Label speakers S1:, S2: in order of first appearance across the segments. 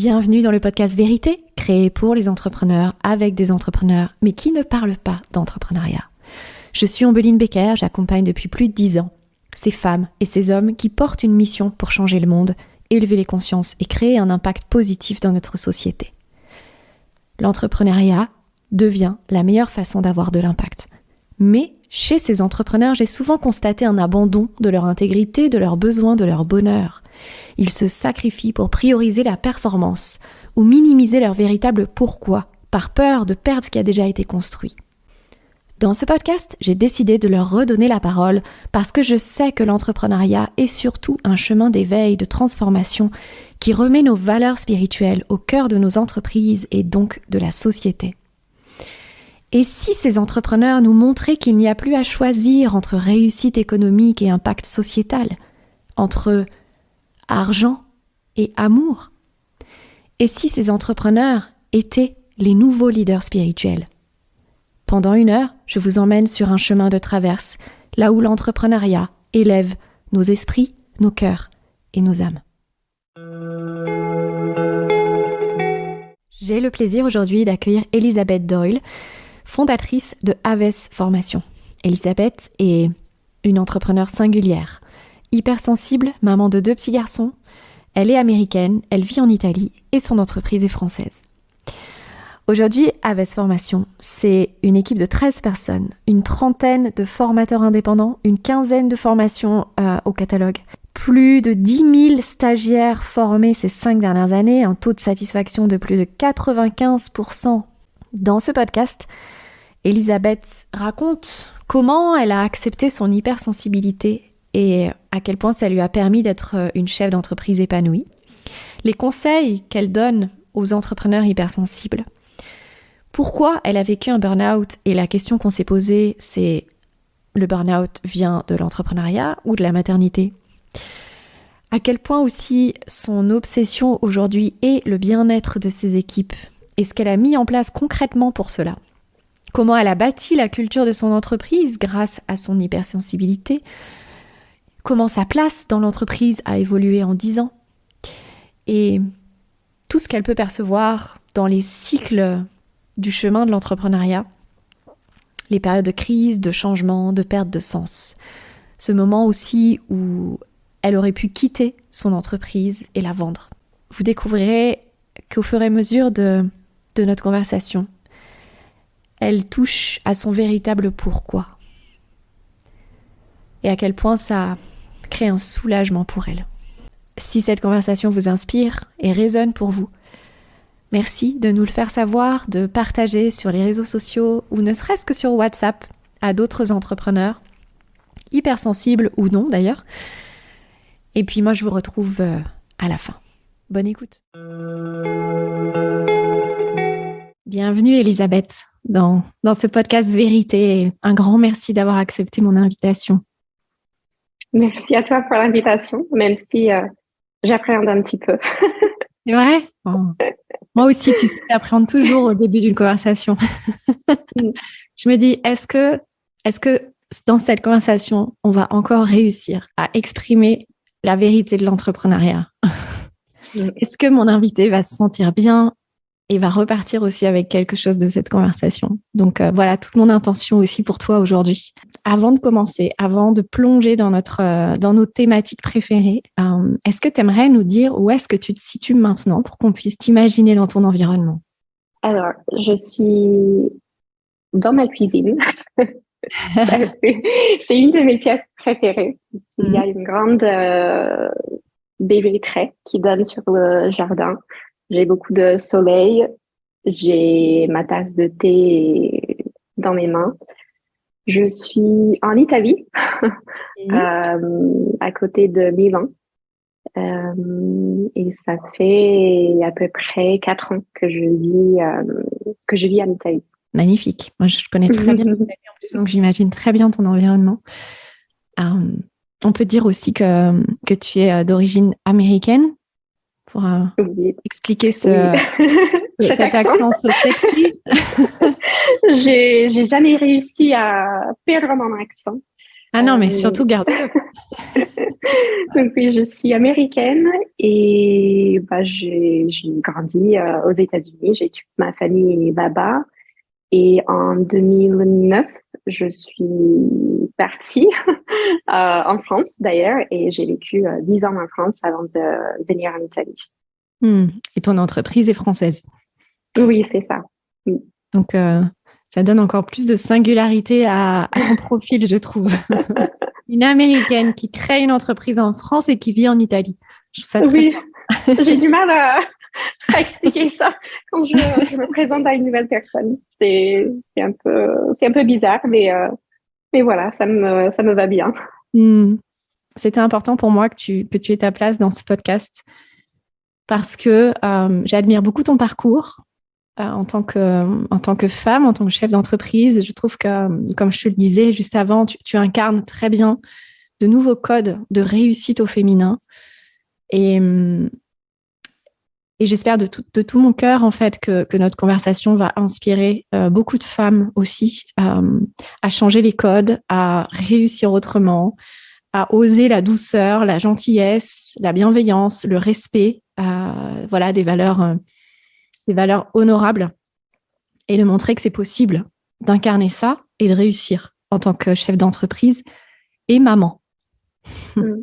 S1: Bienvenue dans le podcast Vérité, créé pour les entrepreneurs, avec des entrepreneurs, mais qui ne parlent pas d'entrepreneuriat. Je suis Ombeline Becker, j'accompagne depuis plus de 10 ans ces femmes et ces hommes qui portent une mission pour changer le monde, élever les consciences et créer un impact positif dans notre société. L'entrepreneuriat devient la meilleure façon d'avoir de l'impact. Mais chez ces entrepreneurs, j'ai souvent constaté un abandon de leur intégrité, de leurs besoins, de leur bonheur. Ils se sacrifient pour prioriser la performance ou minimiser leur véritable pourquoi, par peur de perdre ce qui a déjà été construit. Dans ce podcast, j'ai décidé de leur redonner la parole parce que je sais que l'entrepreneuriat est surtout un chemin d'éveil, de transformation qui remet nos valeurs spirituelles au cœur de nos entreprises et donc de la société. Et si ces entrepreneurs nous montraient qu'il n'y a plus à choisir entre réussite économique et impact sociétal, entre argent et amour? Et si ces entrepreneurs étaient les nouveaux leaders spirituels? Pendant 1 heure, je vous emmène sur un chemin de traverse, là où l'entrepreneuriat élève nos esprits, nos cœurs et nos âmes. J'ai le plaisir aujourd'hui d'accueillir Elisabeth Doyle, fondatrice de Aves Formation. Elisabeth est une entrepreneure singulière, hypersensible, maman de 2 petits garçons. Elle est américaine, elle vit en Italie et son entreprise est française. Aujourd'hui, Aves Formation, c'est une équipe de 13 personnes, une trentaine de formateurs indépendants, une quinzaine de formations au catalogue, plus de 10 000 stagiaires formés ces 5 dernières années, un taux de satisfaction de plus de 95%. Dans ce podcast, Elisabeth raconte comment elle a accepté son hypersensibilité et à quel point ça lui a permis d'être une chef d'entreprise épanouie, les conseils qu'elle donne aux entrepreneurs hypersensibles, pourquoi elle a vécu un burn-out et la question qu'on s'est posée, c'est le burn-out vient de l'entrepreneuriat ou de la maternité? À quel point aussi son obsession aujourd'hui est le bien-être de ses équipes et ce qu'elle a mis en place concrètement pour cela. Comment elle a bâti la culture de son entreprise grâce à son hypersensibilité. Comment sa place dans l'entreprise a évolué en 10 ans. Et tout ce qu'elle peut percevoir dans les cycles du chemin de l'entrepreneuriat, les périodes de crise, de changement, de perte de sens. Ce moment aussi où elle aurait pu quitter son entreprise et la vendre. Vous découvrirez qu'au fur et à mesure de notre conversation, elle touche à son véritable pourquoi. Et à quel point ça crée un soulagement pour elle. Si cette conversation vous inspire et résonne pour vous, merci de nous le faire savoir, de partager sur les réseaux sociaux ou ne serait-ce que sur WhatsApp à d'autres entrepreneurs, hypersensibles ou non d'ailleurs. Et puis moi je vous retrouve à la fin. Bonne écoute. Bienvenue Elisabeth dans ce podcast Vérité. Un grand merci d'avoir accepté mon invitation.
S2: Merci à toi pour l'invitation, même si j'appréhende un petit peu.
S1: C'est vrai? Oh. Moi aussi, tu sais, j'appréhende toujours au début d'une conversation. Je me dis, est-ce que dans cette conversation, on va encore réussir à exprimer la vérité de l'entrepreneuriat? Est-ce que mon invité va se sentir bien et va repartir aussi avec quelque chose de cette conversation? Donc voilà, toute mon intention aussi pour toi aujourd'hui. Avant de commencer, avant de plonger dans nos thématiques préférées, est-ce que tu aimerais nous dire où est-ce que tu te situes maintenant pour qu'on puisse t'imaginer dans ton environnement?
S2: Alors, je suis dans ma cuisine. C'est une de mes pièces préférées. Il y a une grande baie vitrée qui donne sur le jardin. J'ai beaucoup de soleil. J'ai ma tasse de thé dans mes mains. Je suis en Italie, à côté de Milan. Et ça fait à peu près 4 ans que je vis en Italie.
S1: Magnifique. Moi, je connais très bien l'Italie en plus, donc j'imagine très bien ton environnement. On peut dire aussi que tu es d'origine américaine pour expliquer cet accent so sexy.
S2: J'ai jamais réussi à perdre mon accent.
S1: Ah non, mais surtout garde-le.
S2: Donc oui, je suis américaine et bah, j'ai grandi aux États-Unis. J'ai toute ma famille là-bas. Et en 2009, je suis partie en France d'ailleurs et j'ai vécu 10 ans en France avant de venir en Italie.
S1: Et ton entreprise est française.
S2: Oui, c'est ça. Oui.
S1: Donc, ça donne encore plus de singularité à ton profil, je trouve. Une Américaine qui crée une entreprise en France et qui vit en Italie. Je trouve ça très
S2: Oui,
S1: fort.
S2: j'ai du mal à expliquer ça quand je me présente à une nouvelle personne. C'est un peu bizarre, mais voilà, ça me va bien.
S1: C'était important pour moi que tu aies ta place dans ce podcast parce que j'admire beaucoup ton parcours en tant que femme, en tant que chef d'entreprise. Je trouve que, comme je te le disais juste avant, tu incarnes très bien de nouveaux codes de réussite au féminin. Et, et j'espère de tout mon cœur, en fait, que notre conversation va inspirer beaucoup de femmes aussi à changer les codes, à réussir autrement, à oser la douceur, la gentillesse, la bienveillance, le respect, voilà, des valeurs honorables et de montrer que c'est possible d'incarner ça et de réussir en tant que chef d'entreprise et maman.
S2: Mm.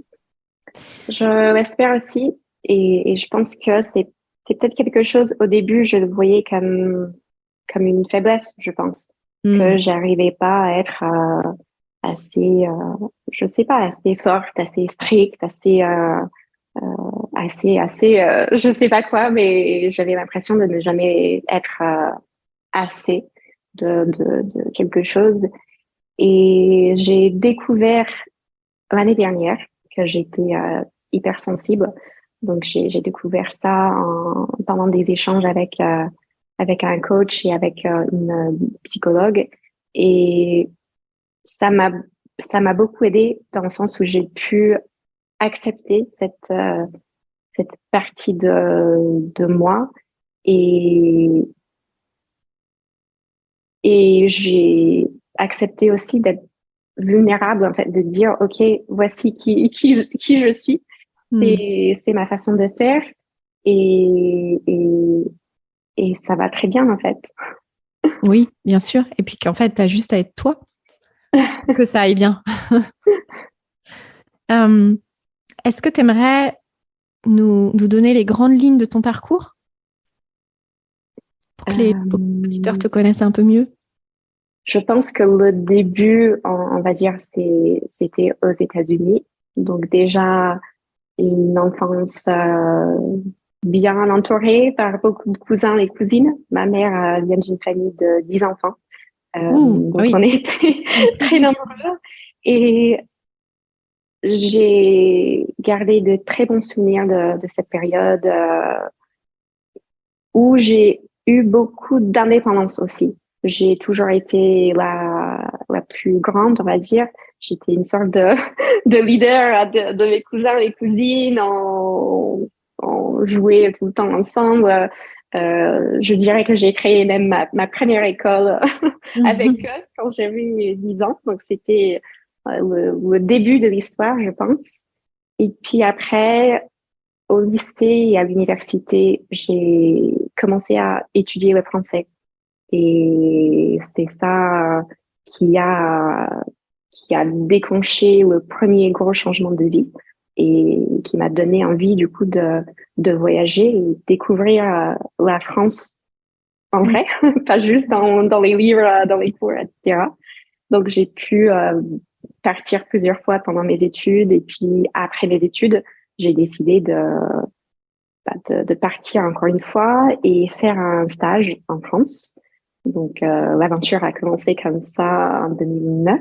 S2: Je l'espère aussi et je pense que c'est peut-être quelque chose, au début, je le voyais comme une faiblesse, je pense, que j'arrivais pas à être assez, je sais pas, assez forte, assez stricte, je sais pas quoi, mais j'avais l'impression de ne jamais être assez de quelque chose. Et j'ai découvert l'année dernière que j'étais hypersensible. Donc, j'ai découvert ça pendant des échanges avec un coach et avec une psychologue. Et ça m'a, ça m'a beaucoup aidé dans le sens où j'ai pu accepter cette partie de moi et, et j'ai accepté aussi d'être vulnérable, en fait, de dire, OK, voici qui je suis. C'est ma façon de faire et, et, et ça va très bien, en fait.
S1: Oui, bien sûr. Et puis qu'en fait, tu as juste à être toi pour que ça aille bien. Euh, Est-ce que tu aimerais nous donner les grandes lignes de ton parcours pour que les auditeurs
S2: Euh,
S1: te connaissent un peu mieux?
S2: je pense que le début, on va dire, c'était aux États-Unis. Donc déjà, une enfance bien entourée par beaucoup de cousins et cousines. Ma mère vient d'une famille de 10 enfants. Donc
S1: Oui.
S2: on était très nombreux. Et j'ai gardé de très bons souvenirs de cette période où j'ai eu beaucoup d'indépendance aussi. J'ai toujours été la plus grande, on va dire. J'étais une sorte de leader de mes cousins et cousines. On jouait tout le temps ensemble. Je dirais que j'ai créé même ma première école avec eux quand j'avais 10 ans. Donc, c'était le début de l'histoire, je pense. Et puis après, au lycée et à l'université, j'ai commencé à étudier le français. Et c'est ça qui a déclenché le premier gros changement de vie et qui m'a donné envie, du coup, de voyager et découvrir la France en vrai, pas juste dans les livres, dans les cours, etc. Donc, j'ai pu partir plusieurs fois pendant mes études et puis après mes études, j'ai décidé de partir encore une fois et faire un stage en France. Donc, l'aventure a commencé comme ça en 2009.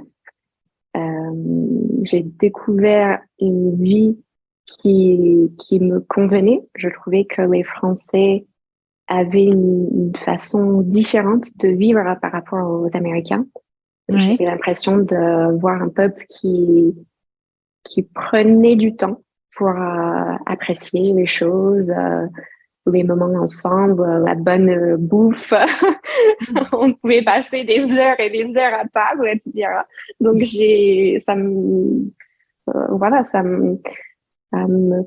S2: J'ai découvert une vie qui me convenait. Je trouvais que les Français avaient une façon différente de vivre par rapport aux Américains.
S1: Ouais.
S2: J'avais l'impression de voir un peuple qui prenait du temps pour apprécier les choses, les moments ensemble, la bonne bouffe. On pouvait passer des heures et des heures à table, etc. Donc voilà, ça me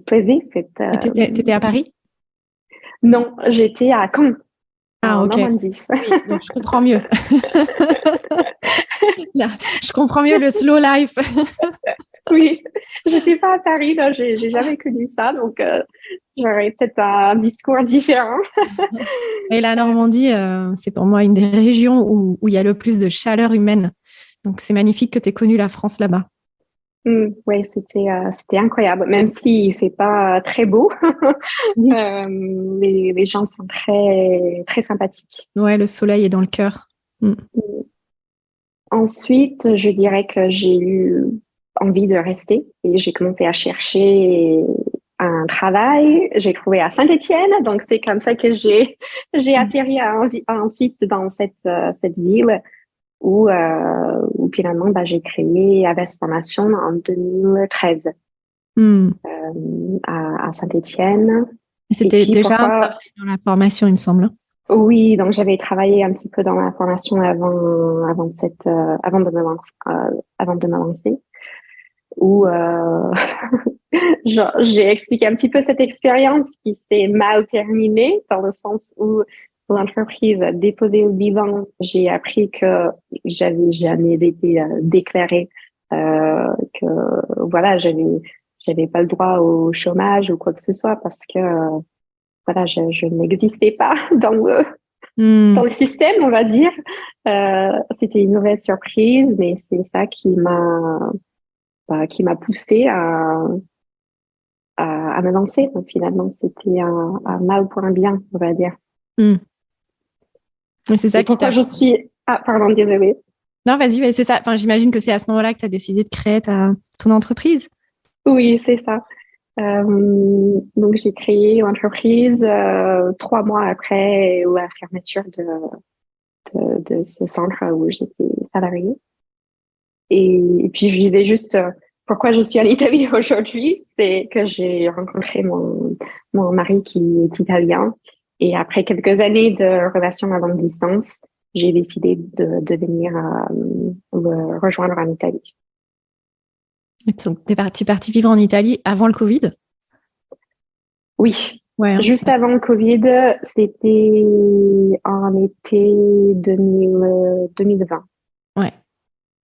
S2: plaisait.
S1: T'étais à Paris?
S2: Non, j'étais à Caen,
S1: Ah,
S2: en
S1: ok.
S2: Normandie.
S1: Oui, donc je comprends mieux. Là, je comprends mieux le slow life.
S2: Oui, j'étais pas à Paris, là, j'ai jamais connu ça, donc j'aurais peut-être un discours différent.
S1: Et la Normandie, c'est pour moi une des régions où il y a le plus de chaleur humaine. Donc, c'est magnifique que tu aies connu la France là-bas.
S2: Oui, c'était incroyable, même s'il fait pas très beau.
S1: Oui.
S2: Les gens sont très très sympathiques.
S1: Ouais, le soleil est dans le cœur. Mm.
S2: Ensuite, je dirais que j'ai eu envie de rester et j'ai commencé à chercher un travail. J'ai trouvé à Saint-Étienne, donc c'est comme ça que j'ai atterri ensuite dans cette ville où finalement bah, j'ai créé Aves Formation en 2013
S1: Mm.
S2: à Saint-Étienne.
S1: Et
S2: Et
S1: c'était
S2: puis
S1: déjà un
S2: pourquoi?
S1: travail dans la formation, il me semble.
S2: Oui, donc j'avais travaillé un petit peu dans la formation avant de me lancer. Où j'ai expliqué un petit peu cette expérience qui s'est mal terminée dans le sens où l'entreprise a déposé le bilan. J'ai appris que j'avais jamais été déclarée, que voilà, j'avais pas le droit au chômage ou quoi que ce soit parce que voilà, je n'existais pas dans
S1: Mm.
S2: le système, on va dire. C'était une mauvaise surprise, mais c'est ça qui m'a poussée à me lancer. Donc finalement, c'était un mal pour un bien, on va dire.
S1: Mm. Et c'est ça
S2: Et
S1: qui
S2: pourquoi
S1: t'a...
S2: je suis... Ah, pardon, désolée.
S1: Non, vas-y, c'est ça. Enfin, j'imagine que c'est à ce moment-là que tu as décidé de créer ton entreprise.
S2: Oui, c'est ça. Donc j'ai créé l'entreprise 3 mois après la fermeture de ce centre où j'étais salariée. Et puis je disais juste pourquoi je suis en Italie aujourd'hui, c'est que j'ai rencontré mon mari qui est italien. Et après quelques années de relation à longue distance, j'ai décidé de venir le rejoindre en Italie.
S1: Donc, t'es parti vivre en Italie avant le Covid?
S2: Oui,
S1: Ouais, hein.
S2: juste avant le Covid, c'était en été 2020.
S1: Ouais,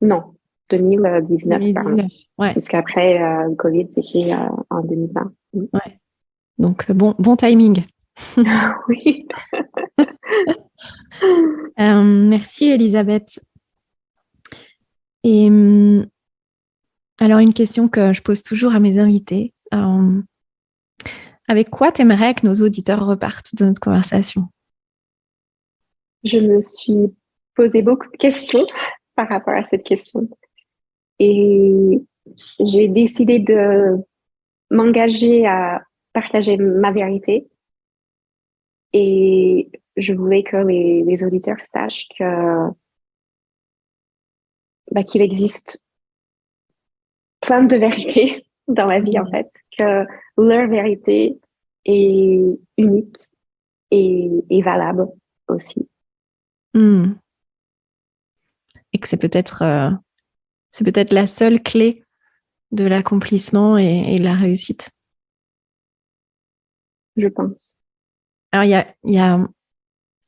S2: Non, 2019, pardon.
S1: 2019. Ouais,
S2: Parce qu'après le Covid, c'était en 2020.
S1: ouais. Donc, bon timing.
S2: Oui.
S1: Merci, Elisabeth. Et alors, une question que je pose toujours à mes invités. Avec quoi t'aimerais que nos auditeurs repartent de notre conversation?
S2: Je me suis posé beaucoup de questions par rapport à cette question et j'ai décidé de m'engager à partager ma vérité et je voulais que les auditeurs sachent qu'il existe plein de vérités dans la vie en
S1: Mm.
S2: fait, que leur vérité est unique et valable aussi.
S1: Mm. Et que c'est peut-être la seule clé de l'accomplissement et de la réussite.
S2: Je pense.
S1: Alors, il y a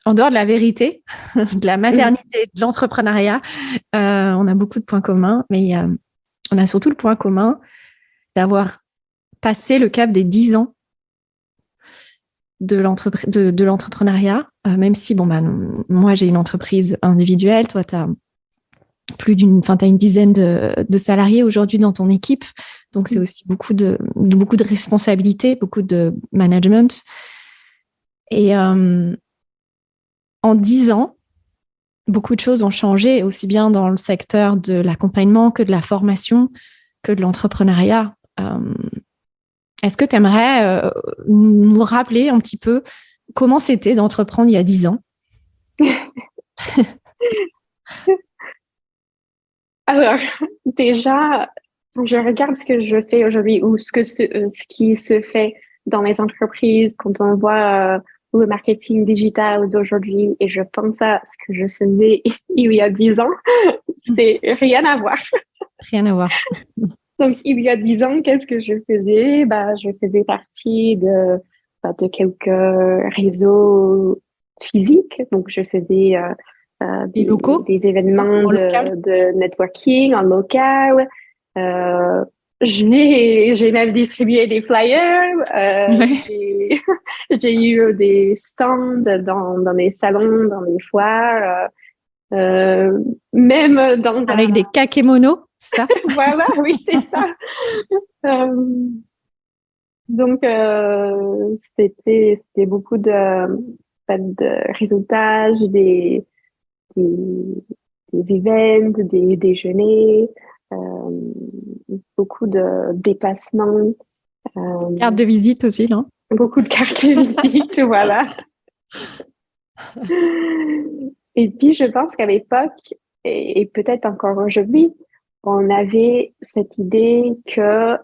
S1: en dehors de la vérité, de la maternité, de l'entrepreneuriat, on a beaucoup de points communs, mais on a surtout le point commun d'avoir passé le cap des 10 ans de l'entrepreneuriat, même si, bon, bah, moi, j'ai une entreprise individuelle, toi, tu as t'as une dizaine de salariés aujourd'hui dans ton équipe, donc c'est aussi beaucoup de responsabilités, beaucoup de management. Et en 10 ans, beaucoup de choses ont changé, aussi bien dans le secteur de l'accompagnement que de la formation, que de l'entrepreneuriat. Est-ce que tu aimerais nous rappeler un petit peu comment c'était d'entreprendre il y a 10 ans?
S2: Alors, déjà, quand je regarde ce que je fais aujourd'hui ou ce qui se fait dans les entreprises, quand on voit le marketing digital d'aujourd'hui et je pense à ce que je faisais il y a 10 ans, c'est rien à voir.
S1: Rien à voir.
S2: Donc, il y a 10 ans, qu'est-ce que je faisais? Bah, je faisais partie de quelques réseaux physiques. Donc, je faisais
S1: Les locaux,
S2: des événements
S1: en local.
S2: de networking en local. Euh, j'ai même distribué des flyers.
S1: Ouais.
S2: J'ai eu des stands dans des salons, dans des foires. Même dans
S1: Avec des kakémonos, ça.
S2: voilà, oui, c'est ça. Euh, donc, c'était beaucoup de réseautage, des, des events, des déjeuners, beaucoup de déplacements,
S1: Carte de visite aussi, non?
S2: beaucoup de cartes de visite, voilà. Et puis, je pense qu'à l'époque, et peut-être encore aujourd'hui, on avait cette idée que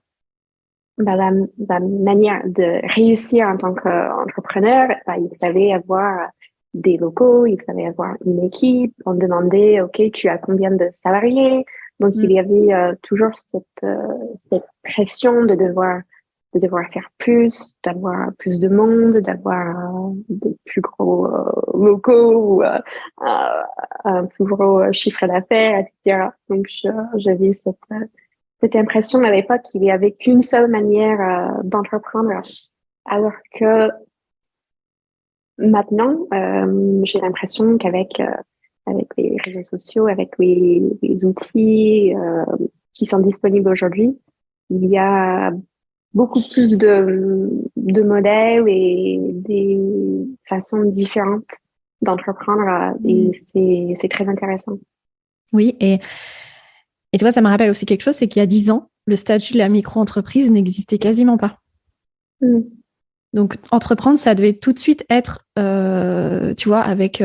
S2: bah, la manière de réussir en tant qu'entrepreneur, bah, il fallait avoir des locaux, il fallait avoir une équipe. On demandait, OK, tu as combien de salariés? Donc, il y avait toujours cette pression de devoir faire plus, d'avoir plus de monde, d'avoir de plus gros locaux ou un plus gros chiffre d'affaires, etc. Donc, j'avais cette impression à l'époque qu'il n'y avait qu'une seule manière d'entreprendre, alors que maintenant, j'ai l'impression qu'avec avec les réseaux sociaux, avec les outils qui sont disponibles aujourd'hui, il y a beaucoup plus de modèles et des façons différentes d'entreprendre et c'est très intéressant.
S1: Oui, et tu vois, ça me rappelle aussi quelque chose, c'est qu'il y a 10 ans, le statut de la micro-entreprise n'existait quasiment pas.
S2: Mm.
S1: Donc, entreprendre, ça devait tout de suite être, tu vois, avec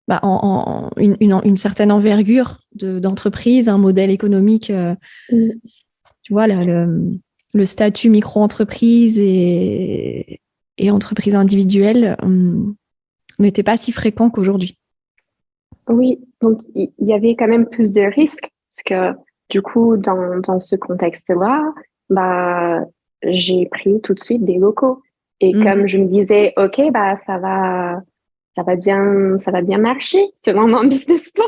S1: une certaine envergure d'entreprise, un modèle économique.
S2: Mm.
S1: Tu vois, le statut micro-entreprise et entreprise individuelle n'était pas si fréquent qu'aujourd'hui.
S2: Oui, donc il y avait quand même plus de risques parce que du coup, dans ce contexte-là, bah, j'ai pris tout de suite des locaux. Et comme je me disais, OK, bah, ça va bien marcher selon mon business plan.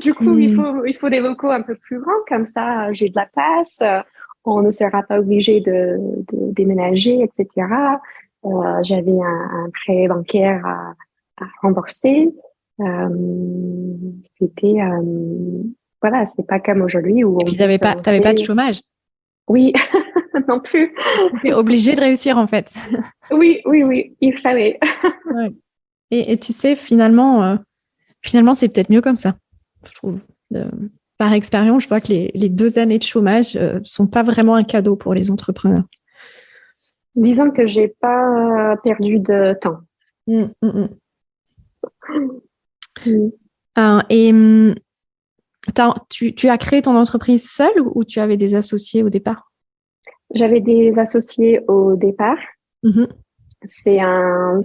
S2: Du coup, il faut des locaux un peu plus grands, comme ça, j'ai de la place, on ne sera pas obligé de déménager, etc. J'avais un prêt bancaire à rembourser. C'était voilà, c'est pas comme aujourd'hui où
S1: Et
S2: on
S1: puis,
S2: peut se
S1: t'avais pas de
S2: lancer.
S1: chômage.
S2: Oui, non plus.
S1: Tu es obligé de réussir, en fait.
S2: Oui, il fallait.
S1: Ouais. Et tu sais, finalement, c'est peut-être mieux comme ça, je trouve. Euh, Par expérience, je vois que les 2 années de chômage sont pas vraiment un cadeau pour les entrepreneurs.
S2: Disons que j'ai pas perdu de temps.
S1: Mm, mm, mm.
S2: Mm.
S1: Et tu as créé ton entreprise seule ou tu avais des associés au départ?
S2: J'avais des associés au départ.
S1: Mhm.
S2: C'est un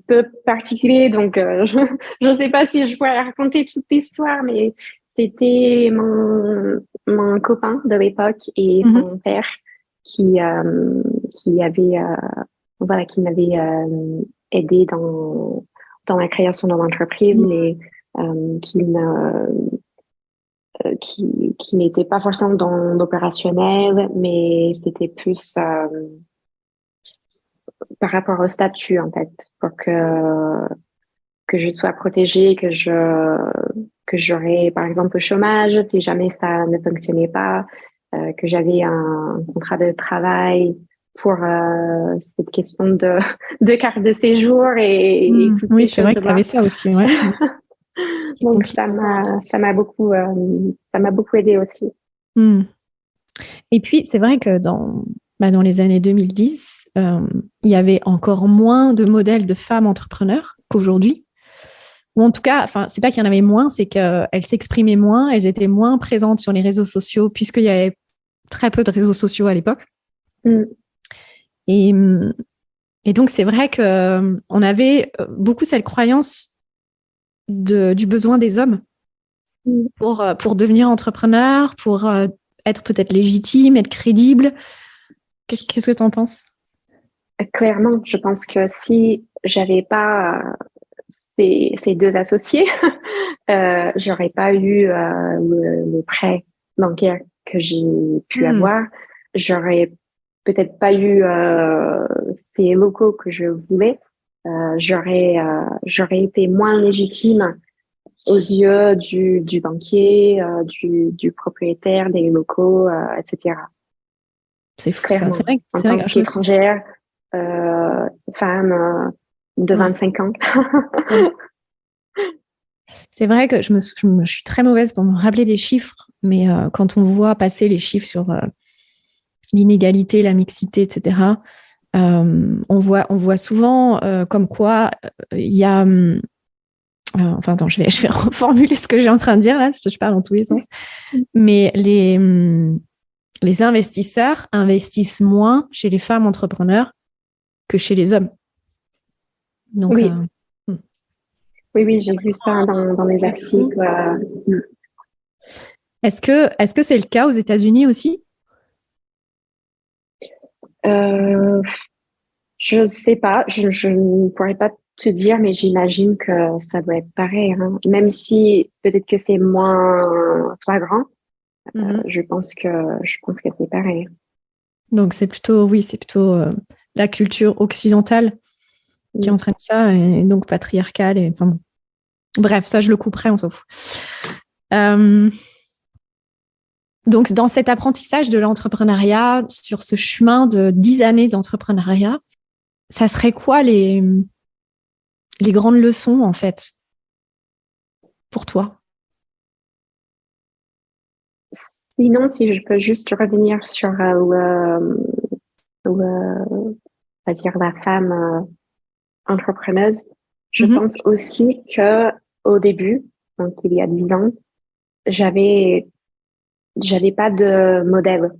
S2: peu particulier, donc je sais pas si je pourrais raconter toute l'histoire, mais c'était mon copain de l'époque et
S1: Mhm.
S2: son père qui avait voilà qui m'avait aidé dans la création de l'entreprise, mais qui n'était pas forcément dans l'opérationnel, mais c'était plus par rapport au statut, en fait, pour que je sois protégée, que j'aurais, par exemple, le chômage, si jamais ça ne fonctionnait pas, que j'avais un contrat de travail pour cette question de carte de séjour et toutes
S1: Oui,
S2: ces
S1: c'est vrai que tu
S2: choses-là.
S1: avais ça aussi, ouais. Qui est
S2: Donc,
S1: compliqué à entendre.
S2: ça m'a beaucoup aidé aussi.
S1: Mm. Et puis, c'est vrai que dans les années 2010, il y avait encore moins de modèles de femmes entrepreneurs qu'aujourd'hui. Ou en tout cas, enfin, c'est pas qu'il y en avait moins, c'est qu'elles s'exprimaient moins, elles étaient moins présentes sur les réseaux sociaux, puisqu'il y avait très peu de réseaux sociaux à l'époque.
S2: Mm.
S1: Et, et donc, c'est vrai qu'on avait beaucoup cette croyance du besoin des hommes pour devenir entrepreneur, pour être peut-être légitime, être crédible. Qu'est-ce que tu en penses?
S2: Clairement, je pense que si j'avais pas ces deux associés, j'aurais pas eu le prêt bancaire que j'ai pu avoir. J'aurais peut-être pas eu ces locaux que je voulais. J'aurais été moins légitime aux yeux du banquier, du propriétaire des locaux, etc.
S1: C'est fou ça.
S2: Clairement, en
S1: C'est
S2: tant
S1: vrai que je me suis...
S2: qu'étrangère, femme de
S1: Ouais.
S2: 25 ans.
S1: Ouais. C'est vrai que je suis très mauvaise pour me rappeler des chiffres, mais quand on voit passer les chiffres sur l'inégalité, la mixité, etc., on voit souvent comme quoi il y a... enfin, attends, je vais reformuler ce que j'ai en train de dire là, parce que je parle dans tous les sens. Mais les investisseurs investissent moins chez les femmes entrepreneurs que chez les hommes. Donc,
S2: Oui, oui, j'ai vu ça dans les articles.
S1: est-ce que c'est le cas aux États-Unis aussi?
S2: Euh, je sais pas, je ne pourrais pas te dire, mais j'imagine que ça doit être pareil, hein. Même si peut-être que c'est moins flagrant,
S1: Mhm.
S2: je pense que c'est pareil.
S1: Donc, c'est plutôt la culture occidentale qui
S2: Mm.
S1: entraîne ça, et donc patriarcale. Et, enfin, bon. Bref, ça, je le couperai, on s'en fout. Euh, donc, dans cet apprentissage de l'entrepreneuriat, sur ce chemin de 10 années d'entrepreneuriat, ça serait quoi les grandes leçons, en fait, pour toi?
S2: Sinon, si je peux juste revenir sur on va dire la femme entrepreneuse, je
S1: Mhm.
S2: pense aussi que au début, donc il y a 10 ans, j'avais j'avais pas de modèle.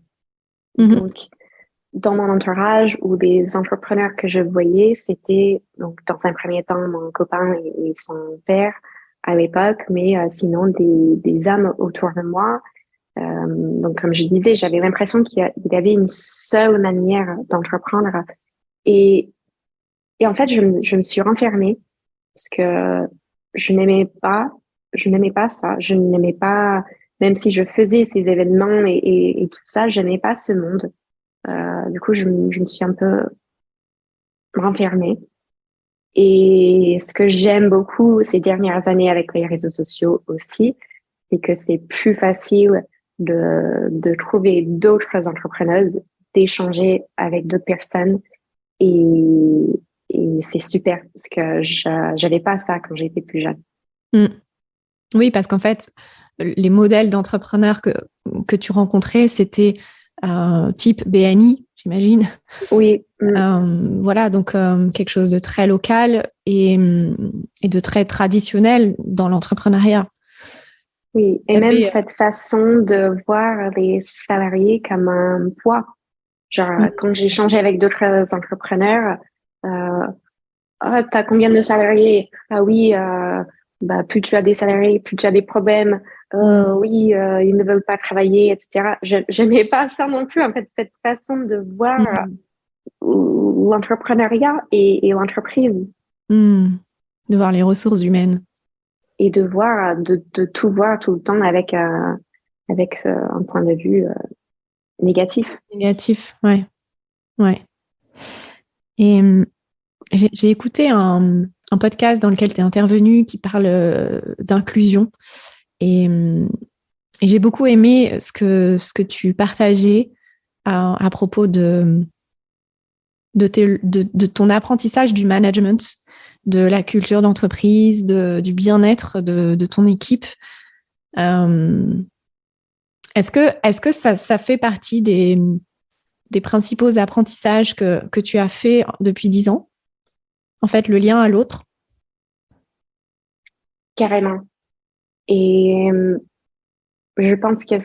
S1: Mhm.
S2: Donc dans mon entourage ou des entrepreneurs que je voyais, c'était donc dans un premier temps mon copain et son père à l'époque, mais sinon des hommes autour de moi. Donc comme je disais, j'avais l'impression qu'il y avait une seule manière d'entreprendre et et en fait je me suis renfermée parce que je n'aimais pas, je n'aimais pas ça. Je n'aimais pas, même si je faisais ces événements et tout ça, je n'aimais pas ce monde. Du coup, je me suis un peu renfermée. Et ce que j'aime beaucoup ces dernières années avec les réseaux sociaux aussi, c'est que c'est plus facile de trouver d'autres entrepreneuses, d'échanger avec d'autres personnes. Et, et c'est super parce que j'avais pas ça quand j'étais plus jeune.
S1: Mm. Oui, parce qu'en fait, les modèles d'entrepreneurs que tu rencontrais, c'était type BNI, j'imagine.
S2: Oui,
S1: Voilà, donc quelque chose de très local et de très traditionnel dans l'entrepreneuriat.
S2: oui. Et
S1: Il y
S2: même
S1: avait,
S2: cette façon de voir les salariés comme un poids. Genre, quand j'ai échangé avec d'autres entrepreneurs, euh, ah, t'as combien de salariés? Ah oui, bah, plus tu as des salariés, plus tu as des problèmes.
S1: mm,
S2: Oui, ils ne veulent pas travailler, etc. J'aimais pas ça non plus, en fait, cette façon de voir
S1: mm,
S2: l'entrepreneuriat et l'entreprise
S1: mm, de voir les ressources humaines.
S2: et de voir, de tout voir tout le temps avec un point de vue négatif.
S1: Négatif, ouais, ouais. Et j'ai écouté un podcast dans lequel tu es intervenu qui parle d'inclusion. Et, et j'ai beaucoup aimé ce que tu partageais à propos de ton apprentissage du management, de la culture d'entreprise, du bien-être de ton équipe. Euh, est-ce que ça fait partie des principaux apprentissages que tu as fait depuis 10 ans? En fait, le lien à l'autre.
S2: Carrément. Et je pense que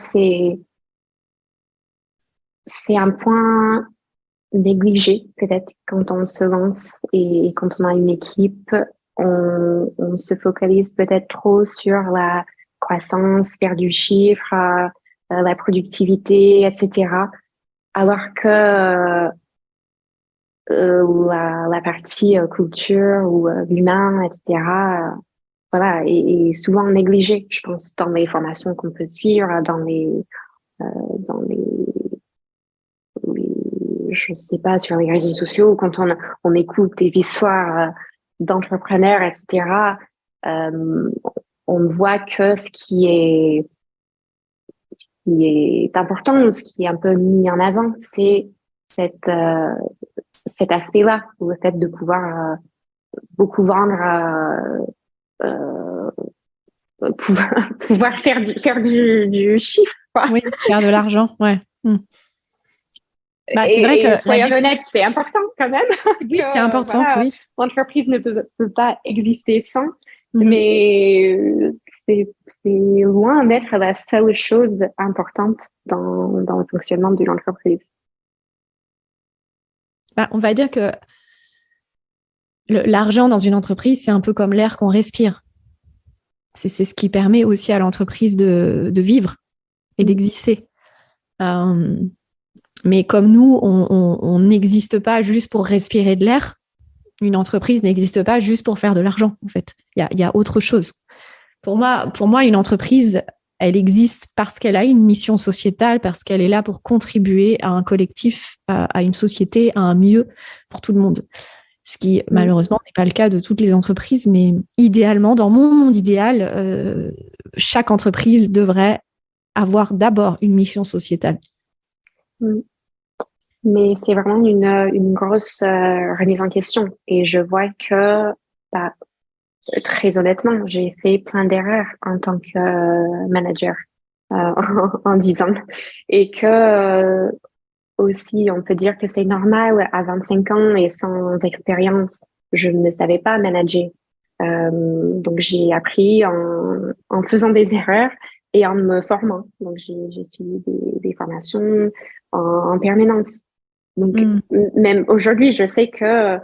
S2: c'est un point négligé peut-être quand on se lance et quand on a une équipe. On se focalise peut-être trop sur la croissance, faire du chiffre, la productivité, etc. Alors que la partie culture ou l'humain, etc. Voilà, est souvent négligée, je pense, dans les formations qu'on peut suivre, dans je sais pas, sur les réseaux sociaux, quand on écoute des histoires d'entrepreneurs, etc. Euh, on voit que qui est important, ou ce qui est un peu mis en avant, c'est cette, euh, cet aspect-là, le fait de pouvoir beaucoup vendre, pouvoir faire du chiffre, quoi.
S1: Oui, faire de l'argent, ouais. Bah, c'est vrai
S2: Et
S1: que la
S2: soyons
S1: vie,
S2: honnêtes, c'est important quand même
S1: oui, c'est
S2: que
S1: important,
S2: voilà,
S1: oui.
S2: l'entreprise ne peut pas exister sans,
S1: Mhm.
S2: mais c'est loin d'être la seule chose importante dans le fonctionnement d'une entreprise.
S1: Bah, on va dire que l'argent dans une entreprise, c'est un peu comme l'air qu'on respire. C'est ce qui permet aussi à l'entreprise de vivre et d'exister. Euh, mais comme nous, on n'existe pas juste pour respirer de l'air, une entreprise n'existe pas juste pour faire de l'argent, en fait. Il y a autre chose. Pour moi, une entreprise, elle existe parce qu'elle a une mission sociétale, parce qu'elle est là pour contribuer à un collectif, à une société, à un mieux pour tout le monde. Ce qui, malheureusement, n'est pas le cas de toutes les entreprises, mais idéalement, dans mon monde idéal, chaque entreprise devrait avoir d'abord une mission sociétale.
S2: Mm. Mais c'est vraiment une grosse remise en question. Et je vois que, bah, très honnêtement, j'ai fait plein d'erreurs en tant que manager en 10 ans. Et que aussi, on peut dire que c'est normal à 25 ans et sans expérience. Je ne savais pas manager. Donc, j'ai appris en faisant des erreurs et en me formant. Donc, j'ai suivi des formations en permanence. Donc,
S1: Mm.
S2: même aujourd'hui, je sais que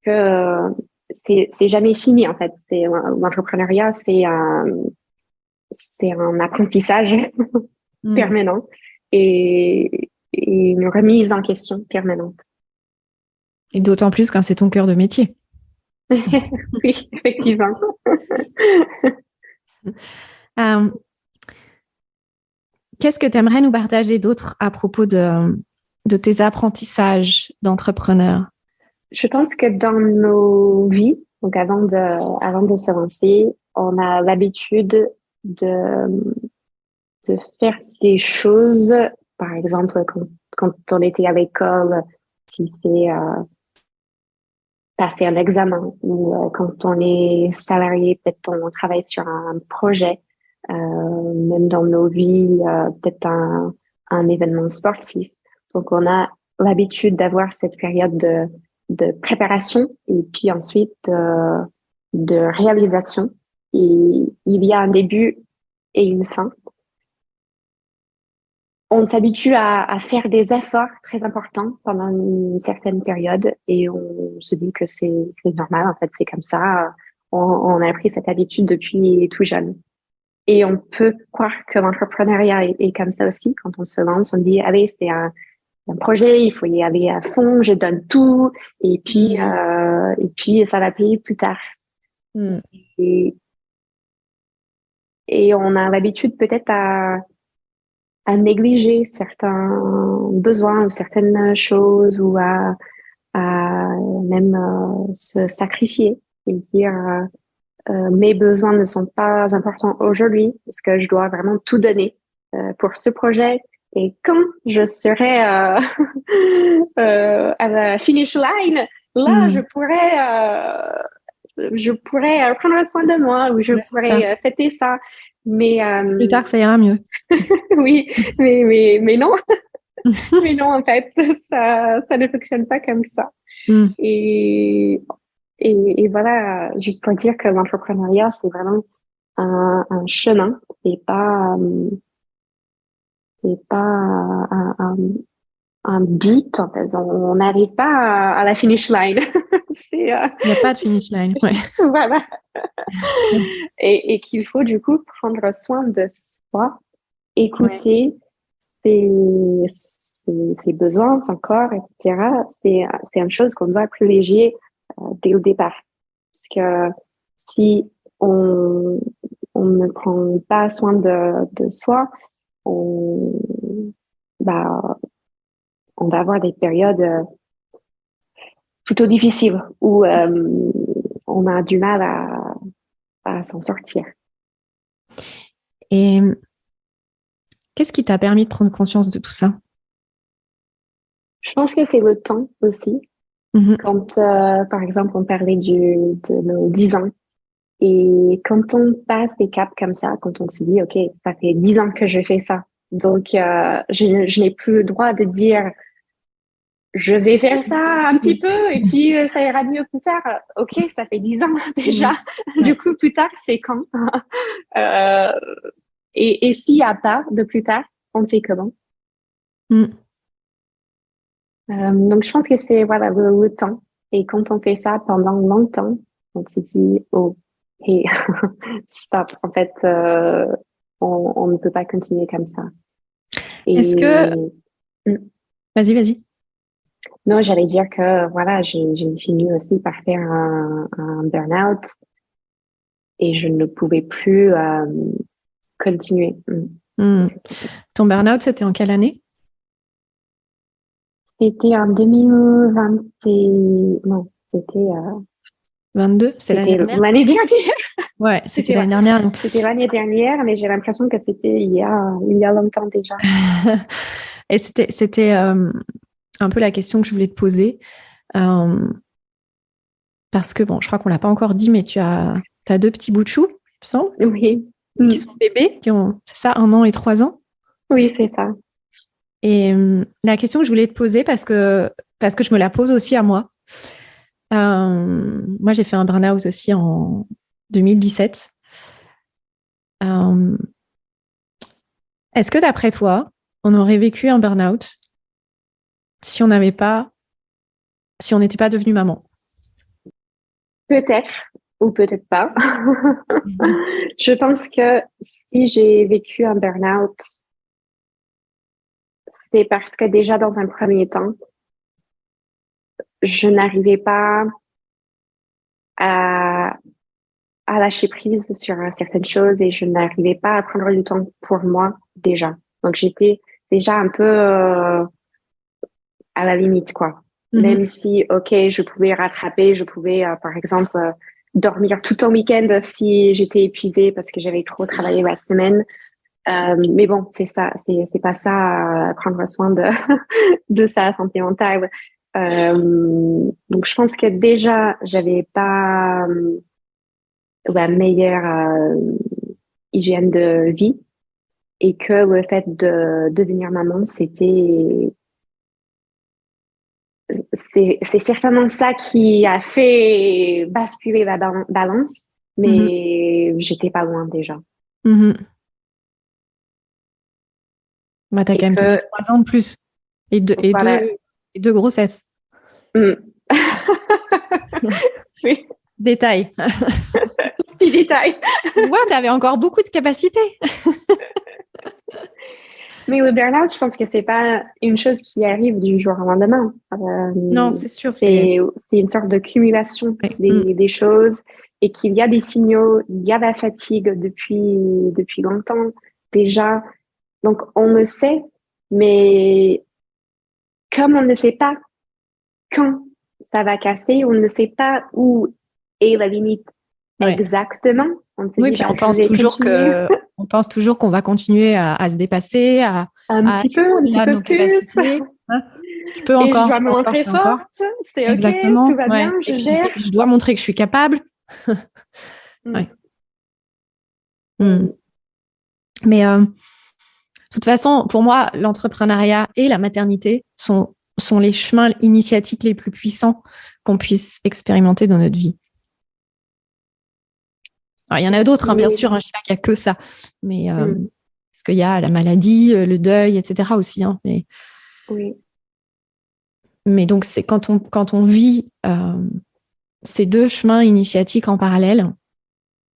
S2: c'est jamais fini, en fait. L'entrepreneuriat, c'est un apprentissage
S1: Mm.
S2: permanent et une remise en question permanente.
S1: Et d'autant plus quand c'est ton cœur de métier.
S2: Oui, effectivement.
S1: Euh, Qu'est-ce que tu aimerais nous partager d'autre à propos de tes apprentissages d'entrepreneur?
S2: Je pense que dans nos vies, donc avant de se lancer, on a l'habitude de, de faire des choses, par exemple, quand on était à l'école, si c'est passer un examen ou quand on est salarié, peut-être on travaille sur un projet, même dans nos vies, peut-être un événement sportif. Donc, on a l'habitude d'avoir cette période de préparation et puis ensuite de réalisation. Et il y a un début et une fin. On s'habitue à faire des efforts très importants pendant une certaine période et on se dit que c'est normal, en fait, c'est comme ça. On a pris cette habitude depuis tout jeune. Et on peut croire que l'entrepreneuriat est comme ça aussi. Quand on se lance, on dit, allez, c'est un projet, il faut y aller à fond, je donne tout, et puis ça va payer plus tard.
S1: Mm.
S2: Et, et on a l'habitude peut-être à négliger certains besoins ou certaines choses ou à même se sacrifier et dire mes besoins ne sont pas importants aujourd'hui parce que je dois vraiment tout donner pour ce projet. Et quand je serai à la finish line, là,
S1: Mm.
S2: je pourrais prendre soin de moi ou je
S1: Ouais, c'est ça.
S2: pourrais fêter ça. Mais
S1: Plus tard, ça ira mieux.
S2: oui, mais non, mais non, en fait, ça ne fonctionne pas comme ça.
S1: Mm.
S2: Et, et voilà, juste pour dire que l'entrepreneuriat, c'est vraiment un chemin. C'est pas un un but, en fait. On n'arrive pas à la finish line. C'est,
S1: Il n'y a pas de finish line. Ouais.
S2: voilà. Et qu'il faut du coup prendre soin de soi,
S1: Ouais.
S2: écouter ses, ses besoins, son corps, etc. C'est une chose qu'on doit privilégier dès le départ. Parce que si on, on ne prend pas soin de soi, on, bah, on va avoir des périodes plutôt difficiles où on a du mal à s'en sortir.
S1: Et qu'est-ce qui t'a permis de prendre conscience de tout ça?
S2: Je pense que c'est le temps aussi.
S1: Mhm.
S2: Quand, par exemple, on parlait de nos 10 ans, et quand on passe des caps comme ça, quand on se dit, OK, ça fait 10 ans que je fais ça, donc je n'ai plus le droit de dire, je vais faire ça un petit peu et puis ça ira mieux plus tard. OK, ça fait 10 ans déjà.
S1: Mhm.
S2: Du
S1: Ouais.
S2: coup, plus tard, c'est quand? Euh, et s'il n'y a pas de plus tard, on fait comment?
S1: Mm.
S2: Donc, je pense que c'est voilà le temps. Et quand on fait ça pendant longtemps, on se dit, oh, hey, stop. En fait, on ne peut pas continuer comme ça.
S1: Est-ce
S2: Et
S1: que... Vas-y, vas-y.
S2: non, j'allais dire que voilà, j'ai fini aussi par faire un burn-out et je ne pouvais plus continuer.
S1: Mm. Ton burn-out, c'était en quelle année?
S2: C'était en 2020 non,
S1: 22? C'était l'année
S2: c'était
S1: dernière?
S2: l'année dernière.
S1: Ouais, c'était
S2: C'était
S1: l'année dernière. Donc...
S2: c'était l'année dernière, mais j'ai l'impression que c'était il y a longtemps déjà.
S1: Et c'était un peu la question que je voulais te poser. Euh, Parce que, bon, je crois qu'on ne l'a pas encore dit, mais t'as deux petits bouts de chou, il me semble,
S2: Oui.
S1: qui sont bébés, qui ont, c'est ça, 1 an et 3 ans.
S2: Oui, c'est ça.
S1: Et la question que je voulais te poser, parce que je me la pose aussi à moi. Moi, j'ai fait un burn-out aussi en 2017. Euh, Est-ce que d'après toi, on aurait vécu un burn-out si on n'avait pas, si on n'était pas devenu maman?
S2: Peut-être ou peut-être pas.
S1: Mhm.
S2: Je pense que si j'ai vécu un burn-out, c'est parce que déjà dans un premier temps, je n'arrivais pas à, à lâcher prise sur certaines choses et je n'arrivais pas à prendre du temps pour moi déjà. Donc j'étais déjà un peu à la limite, quoi.
S1: Mhm.
S2: Même si, ok, je pouvais rattraper, je pouvais, par exemple, dormir tout un week-end si j'étais épuisée parce que j'avais trop travaillé la semaine. Mais bon, c'est ça, c'est pas ça, prendre soin de, de sa santé mentale. Donc, je pense que déjà, j'avais pas la meilleure hygiène de vie et que le fait de devenir maman, c'est certainement ça qui a fait basculer la balance,
S1: Mhm.
S2: mais j'étais pas loin déjà.
S1: Mhm. Bah, t'as
S2: Et
S1: quand même tenu
S2: que,
S1: 3 ans de plus et deux, et
S2: voilà.
S1: deux, et deux grossesses.
S2: Mm. Oui,
S1: Détail.
S2: petit détail.
S1: Tu vois, tu avais encore beaucoup de capacités.
S2: Mais le burn-out, je pense que c'est pas une chose qui arrive du jour au lendemain.
S1: Non, c'est sûr, c'est...
S2: C'est une sorte de cumulation
S1: Ouais. Mm.
S2: des choses et qu'il y a des signaux, il y a de la fatigue depuis longtemps déjà. Donc, on le sait, mais comme on ne sait pas quand ça va casser, on ne sait pas où est la limite
S1: Ouais.
S2: exactement. On se
S1: Oui,
S2: dit,
S1: puis
S2: bah, je vais continuer
S1: on pense toujours qu'on va continuer à se dépasser, à aller
S2: un petit
S1: au-delà de
S2: peu
S1: nos
S2: plus.
S1: capacités. Hein.
S2: Et
S1: Je
S2: je
S1: peux
S2: me
S1: encore, je
S2: montrer
S1: peux encore.
S2: forte. C'est OK, tout
S1: Exactement.
S2: va bien,
S1: Ouais. Et
S2: je
S1: puis,
S2: gère.
S1: je dois montrer que je suis capable.
S2: Mm.
S1: Ouais. Mm. Mais de toute façon, pour moi, l'entrepreneuriat et la maternité sont les chemins initiatiques les plus puissants qu'on puisse expérimenter dans notre vie. Alors, il y en a d'autres, hein, bien
S2: Oui.
S1: sûr, hein, je ne dis pas qu'il n'y a que ça, mais
S2: Mm.
S1: parce qu'il y a la maladie, le deuil, etc. aussi. Hein, mais
S2: Oui.
S1: Mais donc, c'est quand on vit ces deux chemins initiatiques en parallèle,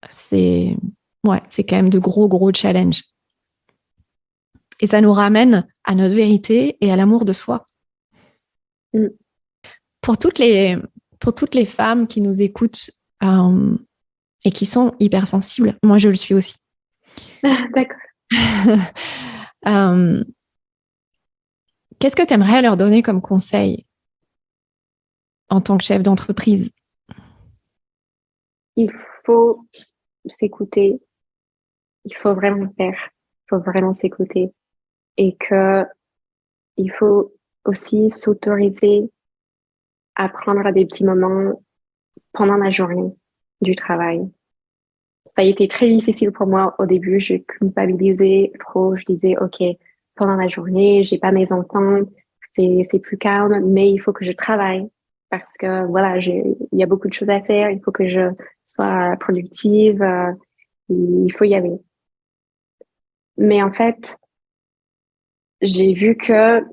S1: c'est quand même de gros challenges. Et ça nous ramène à notre vérité et à l'amour de soi. Mm. Pour toutes les femmes qui nous écoutent et qui sont hypersensibles, moi je le suis aussi.
S2: D'accord.
S1: Qu'est-ce que tu aimerais leur donner comme conseil en tant que chef d'entreprise?
S2: Il faut s'écouter. Il faut vraiment le faire. Il faut vraiment s'écouter. Et il faut aussi s'autoriser à prendre des petits moments pendant la journée du travail. Ça a été très difficile pour moi au début. Je culpabilisais trop. Je disais, OK, pendant la journée, j'ai pas mes enfants, c'est plus calme, mais il faut que je travaille parce que voilà, il y a beaucoup de choses à faire. Il faut que je sois productive. Il faut y aller. Mais en fait, j'ai vu que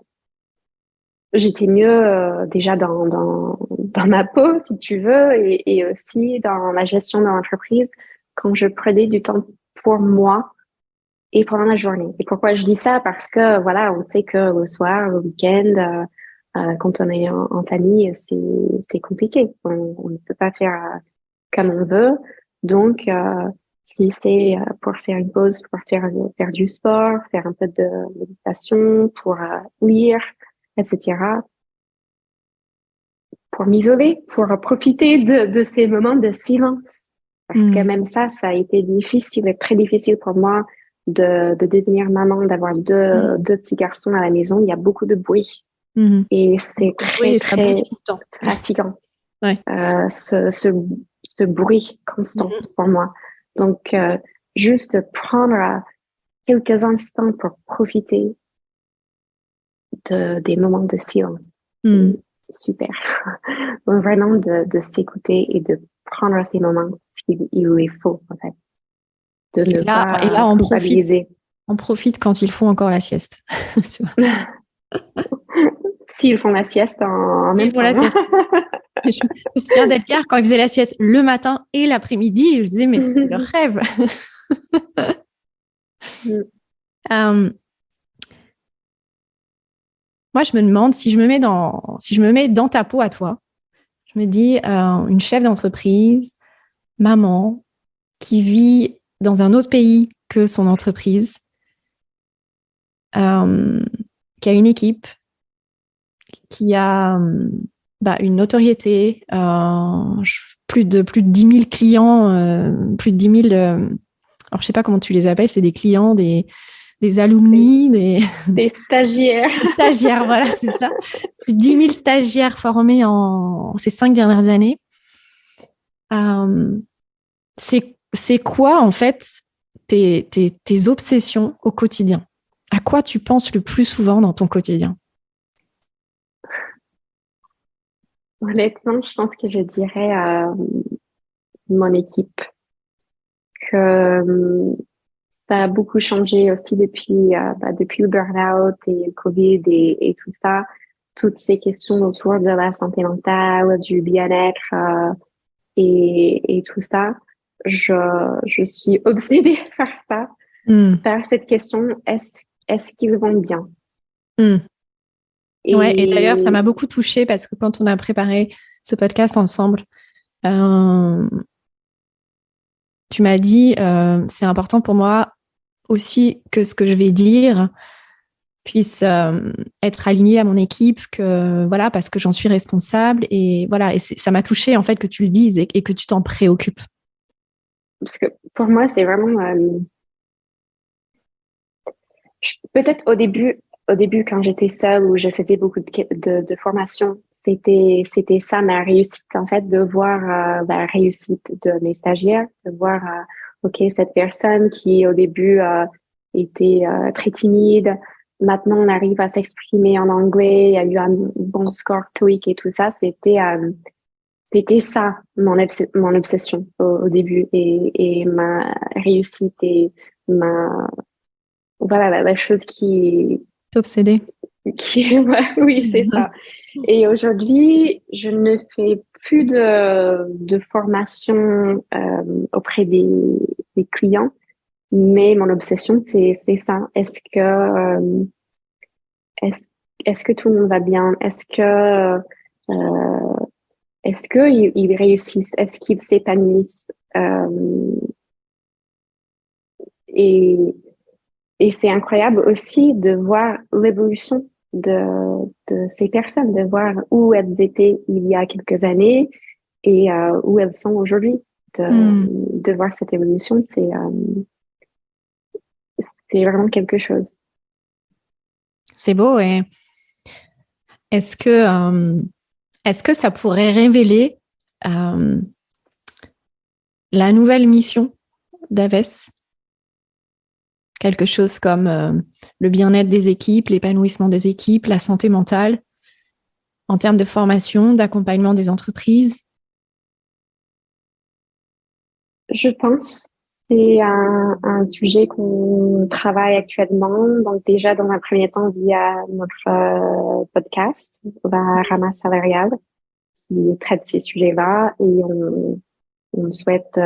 S2: j'étais mieux déjà dans ma peau, si tu veux, et aussi dans la gestion de l'entreprise quand je prenais du temps pour moi et pendant la journée. Et pourquoi je dis ça? Parce que voilà, on sait que le soir, le week-end, quand on est en famille, c'est compliqué. On ne peut pas faire comme on veut. Donc, si c'est pour faire une pause, pour faire du sport, faire un peu de méditation, pour lire, etc., pour m'isoler, pour profiter de ces moments de silence. Parce que même ça a été difficile, très difficile pour moi de devenir maman, d'avoir deux petits garçons à la maison. Il y a beaucoup de bruit. Et c'est très fatigant.
S1: Ouais.
S2: Ce bruit constant pour moi. Donc, juste prendre quelques instants pour profiter des moments de silence. Super. Vraiment de s'écouter et de prendre ces moments, parce qu'il les faut, en fait. De ne pas culpabiliser.
S1: On profite quand ils font encore la sieste.
S2: S'ils font la sieste en même temps.
S1: La sieste. Je me souviens d'Edgar quand il faisait la sieste le matin et l'après-midi. Je disais, mais c'était le rêve. Moi, je me demande si je me mets dans ta peau à toi. Je me dis, une chef d'entreprise, maman, qui vit dans un autre pays que son entreprise, qui a une équipe, qui a une notoriété, plus de 10 000 clients, plus de 10 000... alors, je ne sais pas comment tu les appelles, c'est des clients, des alumni,
S2: des stagiaires.
S1: Des stagiaires, voilà, c'est ça. Plus de 10 000 stagiaires formés en ces 5 dernières années. C'est quoi, en fait, tes obsessions au quotidien? À quoi tu penses le plus souvent dans ton quotidien?
S2: Honnêtement, je pense que je dirais mon équipe. Que ça a beaucoup changé aussi depuis le burn-out et le Covid et tout ça. Toutes ces questions autour de la santé mentale, du bien-être et tout ça. Je suis obsédée par ça, par cette question, est-ce qu'ils vont bien?
S1: Et d'ailleurs, ça m'a beaucoup touchée parce que quand on a préparé ce podcast ensemble, tu m'as dit, c'est important pour moi aussi que ce que je vais dire puisse être aligné à mon équipe, parce que j'en suis responsable. Et voilà, et ça m'a touchée en fait que tu le dises et que tu t'en préoccupes.
S2: Parce que pour moi, c'est vraiment... peut-être au début, quand j'étais seule, où je faisais beaucoup de formations, c'était ça ma réussite, en fait, de voir la réussite de mes stagiaires, de voir, OK, cette personne qui au début était très timide, maintenant on arrive à s'exprimer en anglais, il y a eu un bon score TOEIC et tout ça, c'était ça, mon obsession au début, et ma réussite et voilà, la chose qui...
S1: T'es obsédée.
S2: Oui, c'est ça. Et aujourd'hui, je ne fais plus de formation auprès des clients, mais mon obsession, c'est ça. Est-ce, est-ce que tout le monde va bien? Est-ce qu'ils réussissent? Est-ce qu'ils s'épanouissent? Et, et c'est incroyable aussi de voir l'évolution de ces personnes, de voir où elles étaient il y a quelques années et où elles sont aujourd'hui. De voir cette évolution, c'est vraiment quelque chose.
S1: C'est beau. Et est-ce que, est-ce que ça pourrait révéler euh, la nouvelle mission d'Aves? Quelque chose comme le bien-être des équipes, l'épanouissement des équipes, la santé mentale, en termes de formation, d'accompagnement des entreprises?
S2: Je pense c'est un sujet qu'on travaille actuellement. Donc déjà, dans un premier temps, via notre podcast, la Rama Salariale, qui traite ces sujets-là. Et on souhaite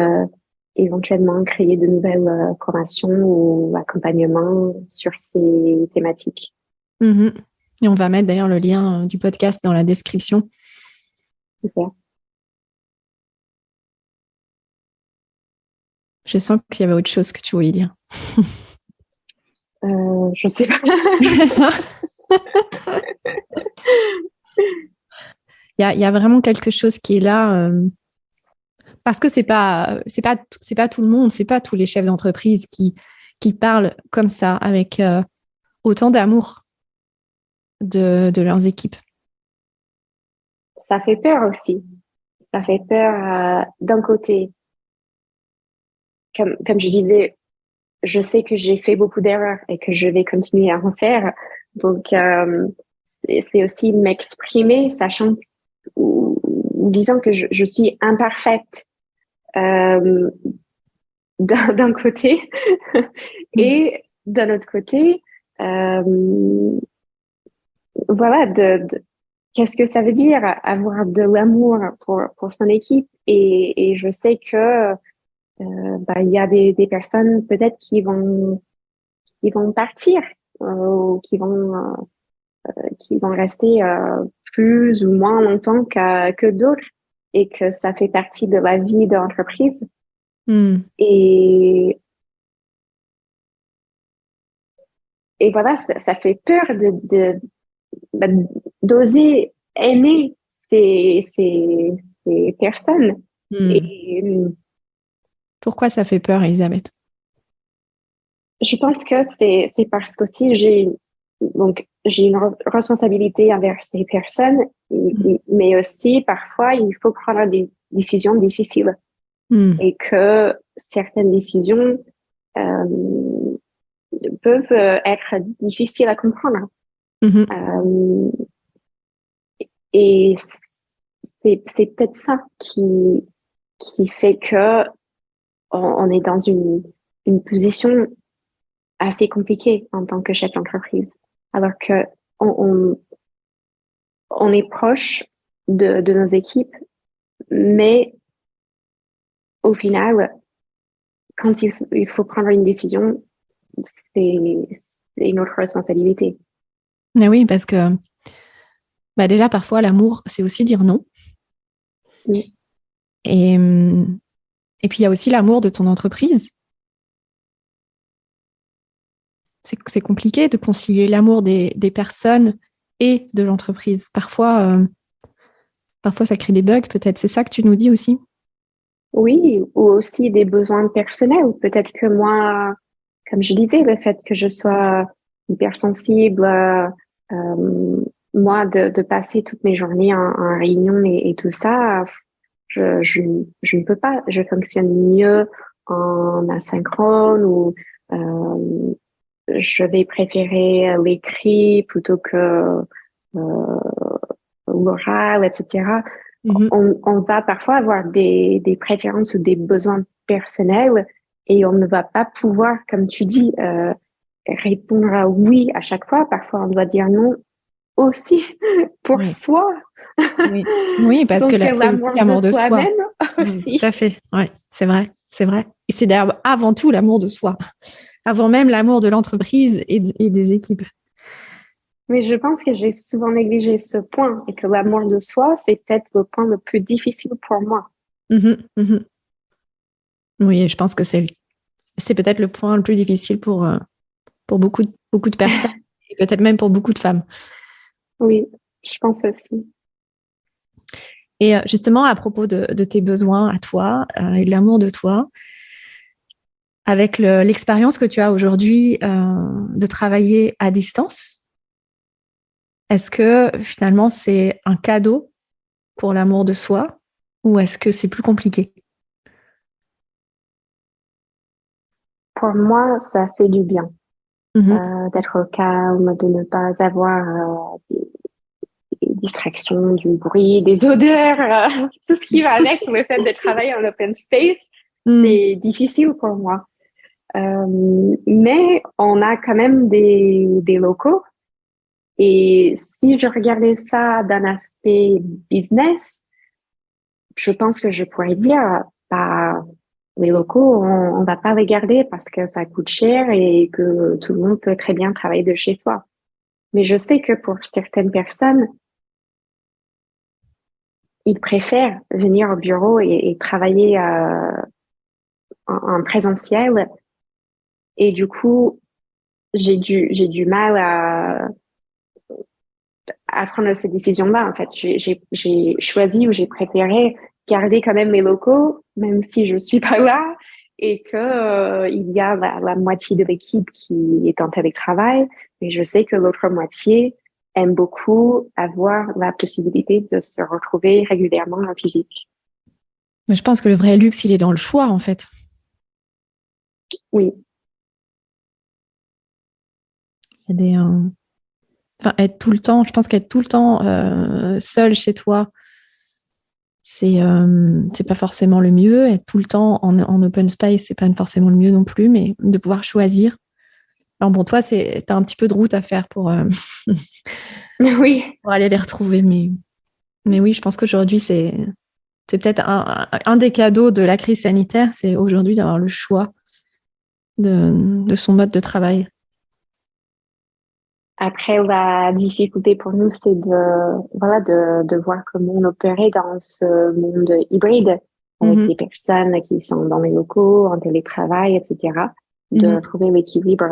S2: éventuellement créer de nouvelles formations ou accompagnements sur ces thématiques.
S1: Mm-hmm. Et on va mettre d'ailleurs le lien du podcast dans la description.
S2: Super.
S1: Je sens qu'il y avait autre chose que tu voulais dire.
S2: Je sais pas.
S1: Il y a vraiment quelque chose qui est là parce que c'est pas tout le monde, c'est pas tous les chefs d'entreprise qui parlent comme ça avec autant d'amour de leurs équipes.
S2: Ça fait peur aussi. Ça fait peur d'un côté. Comme je disais, je sais que j'ai fait beaucoup d'erreurs et que je vais continuer à en faire. Donc, c'est aussi m'exprimer, sachant ou disant que je suis imparfaite d'un côté et d'un autre côté, voilà, qu'est-ce que ça veut dire avoir de l'amour pour son équipe et je sais que il y a des personnes peut-être qui vont partir ou qui vont rester plus ou moins longtemps que d'autres et que ça fait partie de la vie de l'entreprise. Et, et voilà, ça fait peur d'oser aimer ces personnes. Et
S1: pourquoi ça fait peur, Elisabeth?
S2: je pense que c'est parce qu'aussi j'ai une responsabilité envers ces personnes, mais aussi parfois il faut prendre des décisions difficiles et que certaines décisions peuvent être difficiles à comprendre. Et c'est peut-être ça qui fait que on est dans une position assez compliquée en tant que chef d'entreprise, alors que on est proche de nos équipes, mais au final, quand il faut prendre une décision, c'est notre responsabilité.
S1: Mais oui, parce que déjà, parfois, l'amour, c'est aussi dire non.
S2: Oui.
S1: Et puis, il y a aussi l'amour de ton entreprise. C'est compliqué de concilier l'amour des personnes et de l'entreprise. Parfois, ça crée des bugs, peut-être. C'est ça que tu nous dis aussi?
S2: Oui, ou aussi des besoins personnels. Peut-être que moi, comme je disais, le fait que je sois hypersensible, moi, de passer toutes mes journées en réunion et tout ça, je ne peux pas. Je fonctionne mieux en asynchrone ou je vais préférer l'écrit plutôt que l'oral, etc. On va parfois avoir des préférences ou des besoins personnels et on ne va pas pouvoir, comme tu dis, répondre à oui à chaque fois. Parfois, on doit dire non aussi pour
S1: Oui,
S2: soi.
S1: oui. Oui, parce que
S2: Donc,
S1: là, c'est aussi
S2: l'amour de
S1: l'amour de soi.
S2: soi-même
S1: Tout
S2: aussi.
S1: à fait. Oui, c'est vrai, c'est vrai. Et c'est d'ailleurs avant tout l'amour de soi, avant même l'amour de l'entreprise et des équipes.
S2: Mais je pense que j'ai souvent négligé ce point et que l'amour de soi, c'est peut-être le point le plus difficile pour moi.
S1: Mhm, mhm. Oui, je pense que c'est peut-être le point le plus difficile pour beaucoup de personnes et peut-être même pour beaucoup de femmes.
S2: Oui, je pense aussi.
S1: Et justement, à propos de tes besoins à toi et de l'amour de toi, avec l'expérience que tu as aujourd'hui de travailler à distance, est-ce que finalement c'est un cadeau pour l'amour de soi ou est-ce que c'est plus compliqué?
S2: Pour moi, ça fait du bien
S1: Mhm.
S2: d'être au calme, de ne pas avoir des distractions, du bruit, des odeurs, tout ce qui va avec le fait de travailler en open space.
S1: Mm.
S2: C'est difficile pour moi. Mais on a quand même des locaux. Et si je regardais ça d'un aspect business, je pense que je pourrais dire, bah, les locaux, on va pas les garder parce que ça coûte cher et que tout le monde peut très bien travailler de chez soi. Mais je sais que pour certaines personnes, ils préfèrent venir au bureau et travailler en présentiel. Et du coup, j'ai du mal à prendre cette décision-là. En fait, j'ai choisi ou j'ai préféré garder quand même mes locaux, même si je suis pas là, et que il y a la moitié de l'équipe qui est en télétravail, et je sais que l'autre moitié aime beaucoup avoir la possibilité de se retrouver régulièrement en physique.
S1: Mais je pense que le vrai luxe, il est dans le choix en fait.
S2: Oui,
S1: Il y a enfin, être tout le temps, je pense qu'être tout le temps seul chez toi, c'est pas forcément le mieux. Être tout le temps en open space, c'est pas forcément le mieux non plus, mais de pouvoir choisir. Alors bon, toi, t'as un petit peu de route à faire
S2: oui.
S1: pour aller les retrouver, mais oui, je pense qu'aujourd'hui, c'est peut-être un des cadeaux de la crise sanitaire, c'est aujourd'hui d'avoir le choix de son mode de travail.
S2: Après, la difficulté pour nous, c'est voilà, de voir comment on opérait dans ce monde hybride avec
S1: Mhm,
S2: des personnes qui sont dans les locaux, en télétravail, etc. De
S1: mhm,
S2: trouver l'équilibre,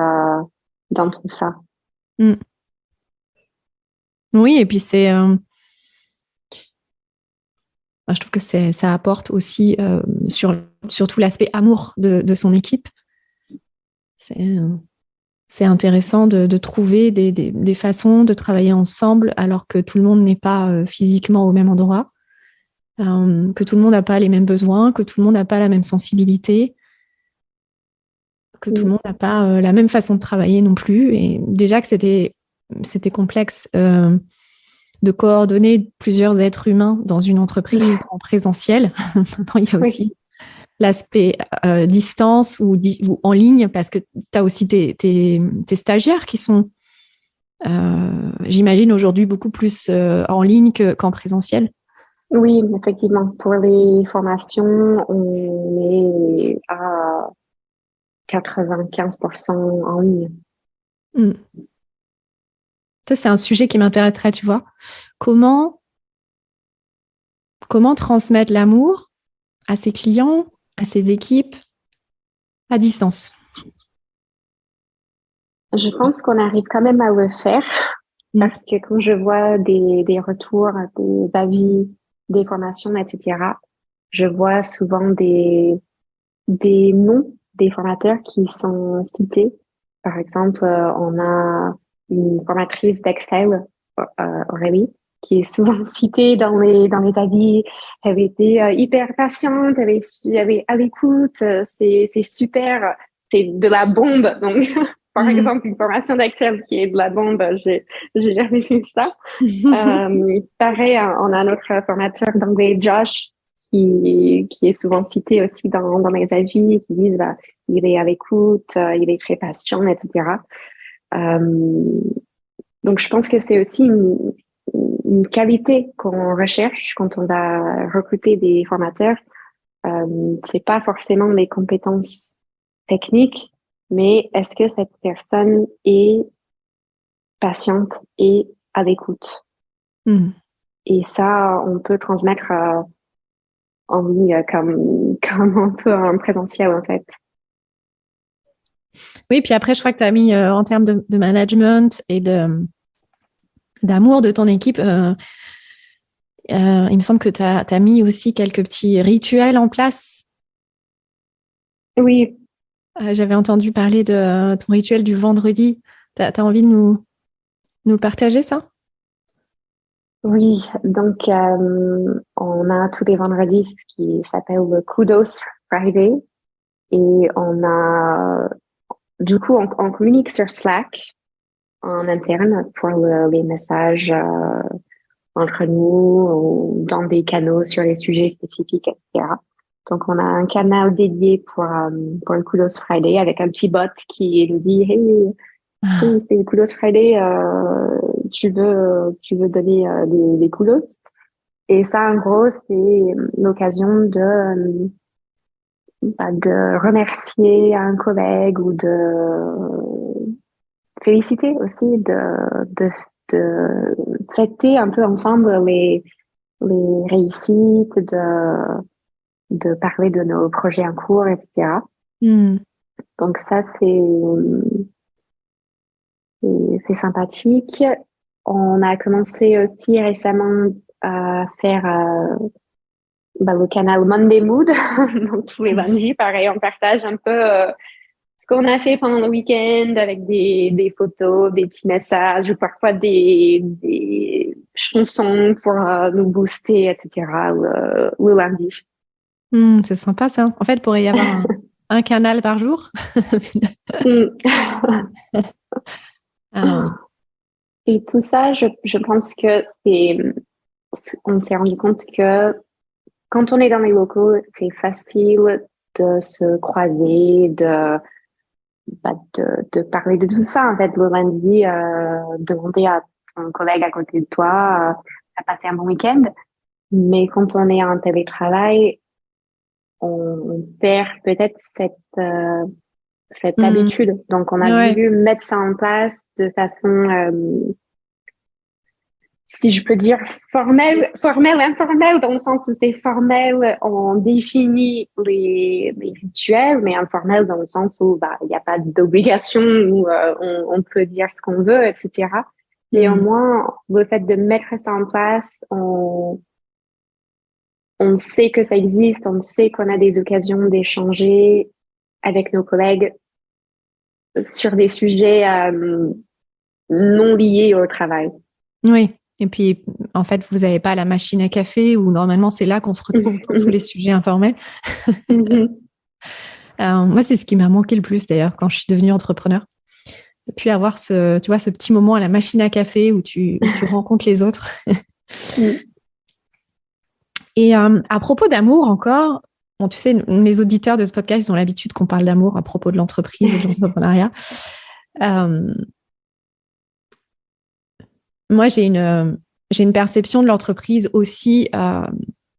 S2: dans tout ça.
S1: mm. Oui, et puis je trouve que ça apporte aussi surtout l'aspect amour de son équipe. C'est, euh, c'est intéressant de trouver des façons de travailler ensemble alors que tout le monde n'est pas physiquement au même endroit, que tout le monde n'a pas les mêmes besoins, que tout le monde n'a pas la même sensibilité, que tout le
S2: Mm.
S1: monde n'a pas la même façon de travailler non plus. Et déjà que c'était complexe de coordonner plusieurs êtres humains dans une entreprise en présentiel. Maintenant, il y a
S2: Oui,
S1: aussi l'aspect distance ou en ligne, parce que tu as aussi tes stagiaires qui sont, j'imagine, aujourd'hui beaucoup plus en ligne qu'en présentiel.
S2: oui, effectivement. Pour les formations, on est à 95% en ligne.
S1: Mm. Ça, c'est un sujet qui m'intéresserait, tu vois. Comment, comment transmettre l'amour à ses clients, à ses équipes, à distance?
S2: Je pense qu'on arrive quand même à le faire
S1: Mm.
S2: parce que quand je vois des retours, des avis, des formations, etc., je vois souvent des noms des formateurs qui sont cités. Par exemple, on a une formatrice d'Excel, Aurélie, qui est souvent citée dans les avis. Elle était hyper patiente, elle est à l'écoute, c'est super, c'est de la bombe. Donc, par
S1: Mm.
S2: exemple, une formation d'Excel qui est de la bombe, j'ai jamais vu ça. Pareil, on a notre formateur d'anglais, Josh, qui est souvent cité aussi dans les avis, qui disent bah, il est à l'écoute, il est très patient, etc. Euh, Donc, je pense que c'est aussi une qualité qu'on recherche quand on va recruter des formateurs. C'est pas forcément les compétences techniques, mais est-ce que cette personne est patiente et à l'écoute?
S1: Hmm.
S2: Et ça, on peut transmettre en ligne comme on peut en présentiel, en fait.
S1: Oui, puis après, je crois que tu as mis en termes de management et d'amour de ton équipe, il me semble que tu as mis aussi quelques petits rituels en place.
S2: Oui,
S1: J'avais entendu parler de ton rituel du vendredi. Tu as envie de nous le partager, ça?
S2: oui. Donc, on a tous les vendredis ce qui s'appelle le Kudos Friday. Et du coup, on communique sur Slack en interne pour les messages entre nous ou dans des canaux sur les sujets spécifiques, etc. Donc, on a un canal dédié pour le Kudos Friday avec un petit bot qui nous dit, hey, oui, c'est le Kudos Friday, tu veux donner des kudos. Et ça, en gros, c'est l'occasion de remercier un collègue ou de féliciter aussi, de fêter un peu ensemble les réussites, de parler de nos projets en cours, etc.
S1: Hmm.
S2: Donc ça, c'est sympathique. On a commencé aussi récemment à faire le canal Monday Mood. Donc tous les lundis, pareil, on partage un peu ce qu'on a fait pendant le week-end avec des photos, des petits messages ou parfois des chansons pour nous booster, etc. le lundi.
S1: C'est sympa, ça. En fait, il pourrait y avoir un canal par jour.
S2: Mm.
S1: Euh,
S2: Et tout ça, je pense que on s'est rendu compte que quand on est dans les locaux, c'est facile de se croiser, de parler de tout ça. En fait, le lundi, demander à ton collègue à côté de toi, à passer un bon week-end. Mais quand on est en télétravail, on perd peut-être cette
S1: hmm.
S2: habitude. Donc, on a
S1: Ouais.
S2: voulu mettre ça en place de façon, si je peux dire, formelle, informelle, dans le sens où c'est formel, on définit les rituels, mais informel dans le sens où il n'y a pas d'obligation, où on peut dire ce qu'on veut, etc. Mais au
S1: Hmm.
S2: moins, le fait de mettre ça en place, on sait que ça existe, on sait qu'on a des occasions d'échanger avec nos collègues sur des sujets non liés au travail.
S1: Oui. Et puis, en fait, vous n'avez pas la machine à café où normalement c'est là qu'on se retrouve pour tous les sujets informels. Moi, c'est ce qui m'a manqué le plus d'ailleurs quand je suis devenue entrepreneur. Et puis avoir tu vois, ce petit moment à la machine à café où tu rencontres les autres. Et à propos d'amour encore, bon, tu sais, les auditeurs de ce podcast ils ont l'habitude qu'on parle d'amour à propos de l'entreprise et de l'entrepreneuriat. Euh, Moi, j'ai une perception de l'entreprise aussi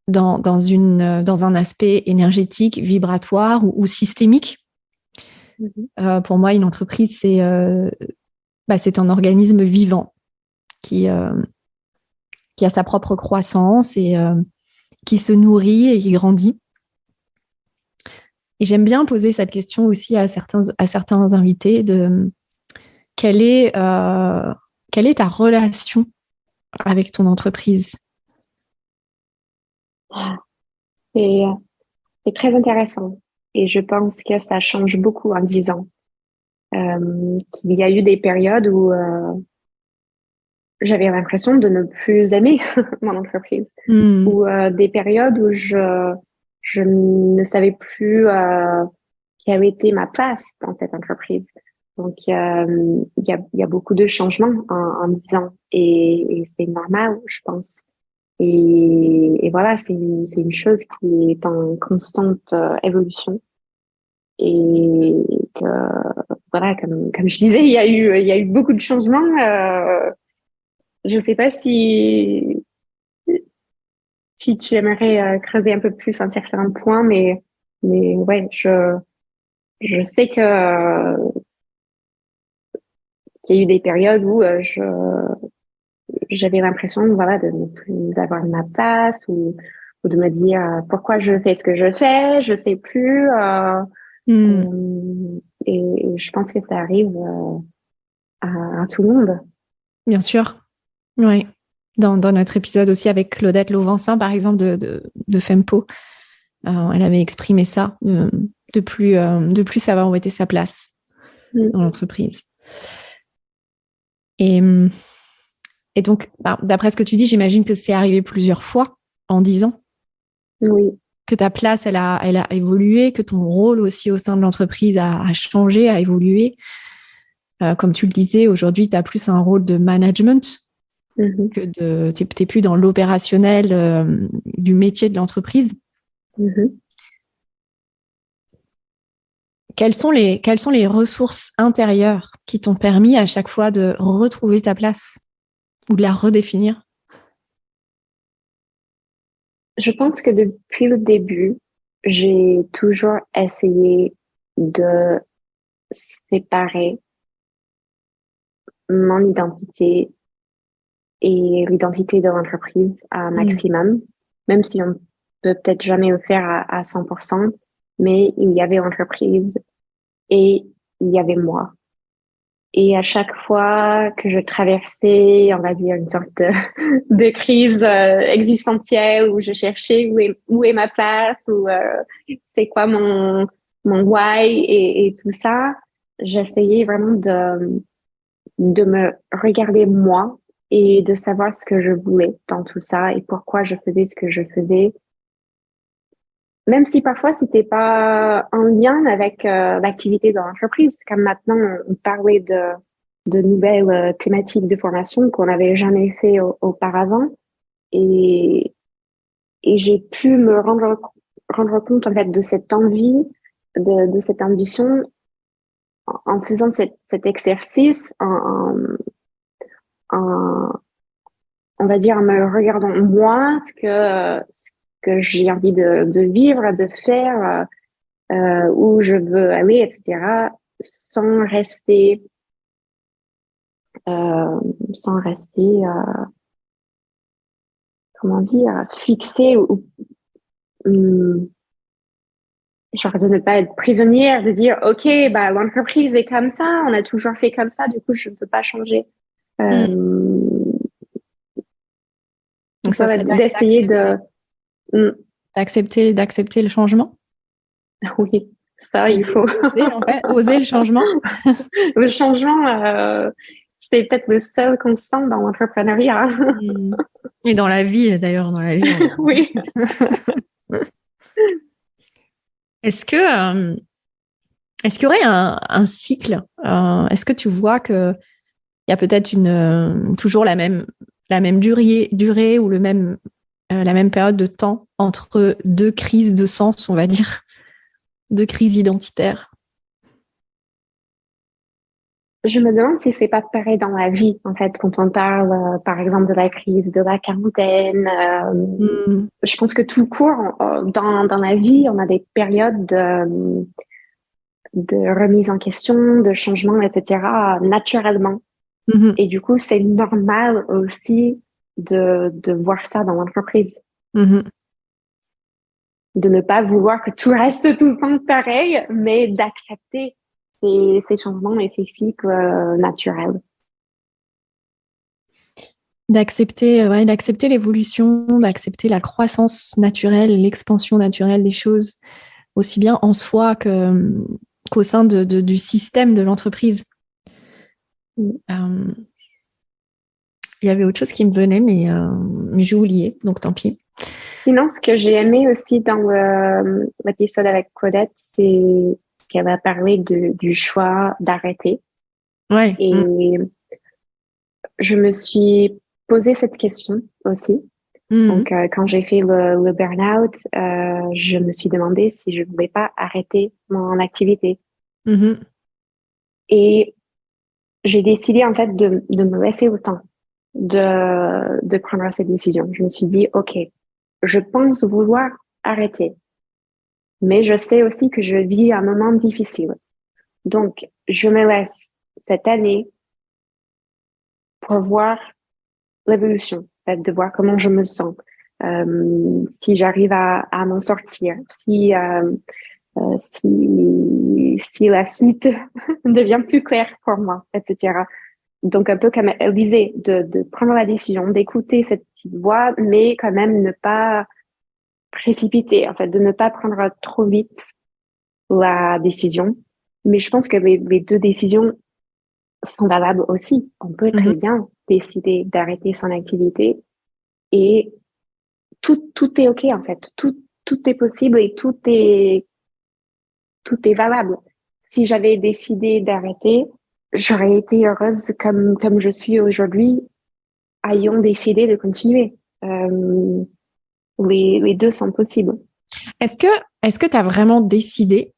S1: dans un aspect énergétique, vibratoire ou systémique. Pour moi, une entreprise, c'est un organisme vivant qui, euh, qui a sa propre croissance et qui se nourrit et qui grandit. Et j'aime bien poser cette question aussi à certains invités de quelle est, euh, quelle est ta relation avec ton entreprise?
S2: C'est, c'est très intéressant. Et je pense que ça change beaucoup en 10 ans. Qu'il y a eu des périodes où j'avais l'impression de ne plus aimer mon entreprise.
S1: Hmm.
S2: Ou des périodes où je ne savais plus quelle était ma place dans cette entreprise. Donc, il y a beaucoup de changements en 10 ans et c'est normal, je pense. Et voilà, c'est une chose qui est en constante évolution. et que voilà, comme je disais, il y a eu beaucoup de changements. Je sais pas si tu aimerais creuser un peu plus un certain point, mais ouais, je sais que qu'il y a eu des périodes où j'avais l'impression, voilà, de ne plus avoir ma place ou de me dire pourquoi je fais ce que je fais, je sais plus. Et je pense que ça arrive à tout le monde.
S1: Bien sûr. Oui. Dans notre épisode aussi avec Claudette Lauvencin, par exemple, de Fempo, elle avait exprimé ça, de plus savoir où était sa place dans l'entreprise. Et donc, d'après ce que tu dis, j'imagine que c'est arrivé plusieurs fois en 10 ans.
S2: Oui.
S1: Que ta place, elle a évolué, que ton rôle aussi au sein de l'entreprise a changé, a évolué. Comme tu le disais, aujourd'hui, tu as plus un rôle de management que tu n'es plus dans l'opérationnel du métier de l'entreprise. Quelles sont les ressources intérieures qui t'ont permis à chaque fois de retrouver ta place ou de la redéfinir?
S2: Je pense que depuis le début, j'ai toujours essayé de séparer mon identité et l'identité de l'entreprise à un maximum, même si on peut peut-être jamais le faire à 100%, mais il y avait l'entreprise et il y avait moi. Et à chaque fois que je traversais, on va dire, une sorte de crise existentielle où je cherchais où est ma place, ou c'est quoi mon why et tout ça, j'essayais vraiment de me regarder moi et de savoir ce que je voulais dans tout ça et pourquoi je faisais ce que je faisais. Même si parfois c'était pas en lien avec l'activité de l'entreprise, comme maintenant on parlait de nouvelles thématiques de formation qu'on n'avait jamais fait auparavant, et j'ai pu me rendre compte en fait de cette envie, de cette ambition en faisant cet exercice, en, on va dire en me regardant moi ce que j'ai envie de vivre, de faire. Où je veux aller, etc., sans rester, sans rester, comment dire, fixé genre de ne pas être prisonnière, de dire, OK, bah, l'entreprise est comme ça, on a toujours fait comme ça, du coup, je ne peux pas changer.
S1: Donc ça serait
S2: d'essayer
S1: d'accepter le changement.
S2: Oui, ça, il faut.
S1: Oser, en fait, oser le changement.
S2: Le changement, c'est peut-être le seul qu'on sent dans l'entrepreneuriat.
S1: Et dans la vie, d'ailleurs, dans la vie.
S2: Oui.
S1: Est-ce qu'il y aurait un cycle? Est-ce que tu vois qu'il y a peut-être toujours la même durée ou la même période de temps entre deux crises de sens, on va dire, deux crises identitaires?
S2: Je me demande si c'est pas pareil dans la vie, en fait, quand on parle, par exemple, de la crise de la quarantaine. Je pense que tout court, dans la vie, on a des périodes de remise en question, de changement, etc., naturellement. Et du coup, c'est normal aussi de voir ça dans l'entreprise. De ne pas vouloir que tout reste tout le temps pareil, mais d'accepter ces changements et ces cycles naturels.
S1: D'accepter l'évolution, d'accepter la croissance naturelle, l'expansion naturelle des choses, aussi bien en soi qu'au sein du système de l'entreprise. Il y avait autre chose qui me venait, mais j'ai oublié, donc tant pis.
S2: Sinon, ce que j'ai aimé aussi dans l'épisode avec Claudette, c'est qu'elle a parlé du choix d'arrêter.
S1: Ouais.
S2: Et je me suis posé cette question aussi.
S1: Mhm.
S2: Donc, quand j'ai fait le burn-out, je me suis demandé si je ne voulais pas arrêter mon activité.
S1: Mhm.
S2: Et j'ai décidé, en fait, de me laisser le temps de prendre cette décision. Je me suis dit, OK, je pense vouloir arrêter, mais je sais aussi que je vis un moment difficile. Donc, je me laisse cette année pour voir l'évolution, en fait, de voir comment je me sens, si j'arrive à m'en sortir, si la suite devient plus claire pour moi, etc. Donc, un peu comme elle disait, de prendre la décision, d'écouter cette petite voix, mais quand même ne pas précipiter, en fait, de ne pas prendre trop vite la décision. Mais je pense que les deux décisions sont valables aussi. On peut très
S1: Mhm.
S2: bien décider d'arrêter son activité et tout est OK, en fait. Tout est possible et tout est valable. Si j'avais décidé d'arrêter, j'aurais été heureuse comme je suis aujourd'hui, ayant décidé de continuer. Euh, les deux sont possibles.
S1: Est-ce que est-ce que tu as vraiment décidé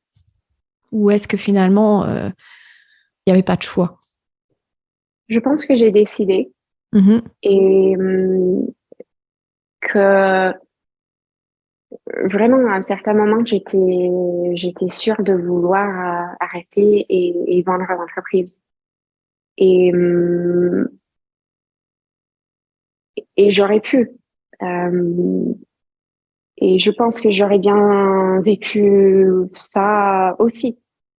S1: ou est-ce que finalement il n'y avait pas de choix?
S2: Je pense que j'ai décidé
S1: Mhm.
S2: et que vraiment à un certain moment, j'étais sûre de vouloir arrêter et vendre l'entreprise. Et, hum, et j'aurais pu. Euh, et je pense que j'aurais bien vécu ça aussi.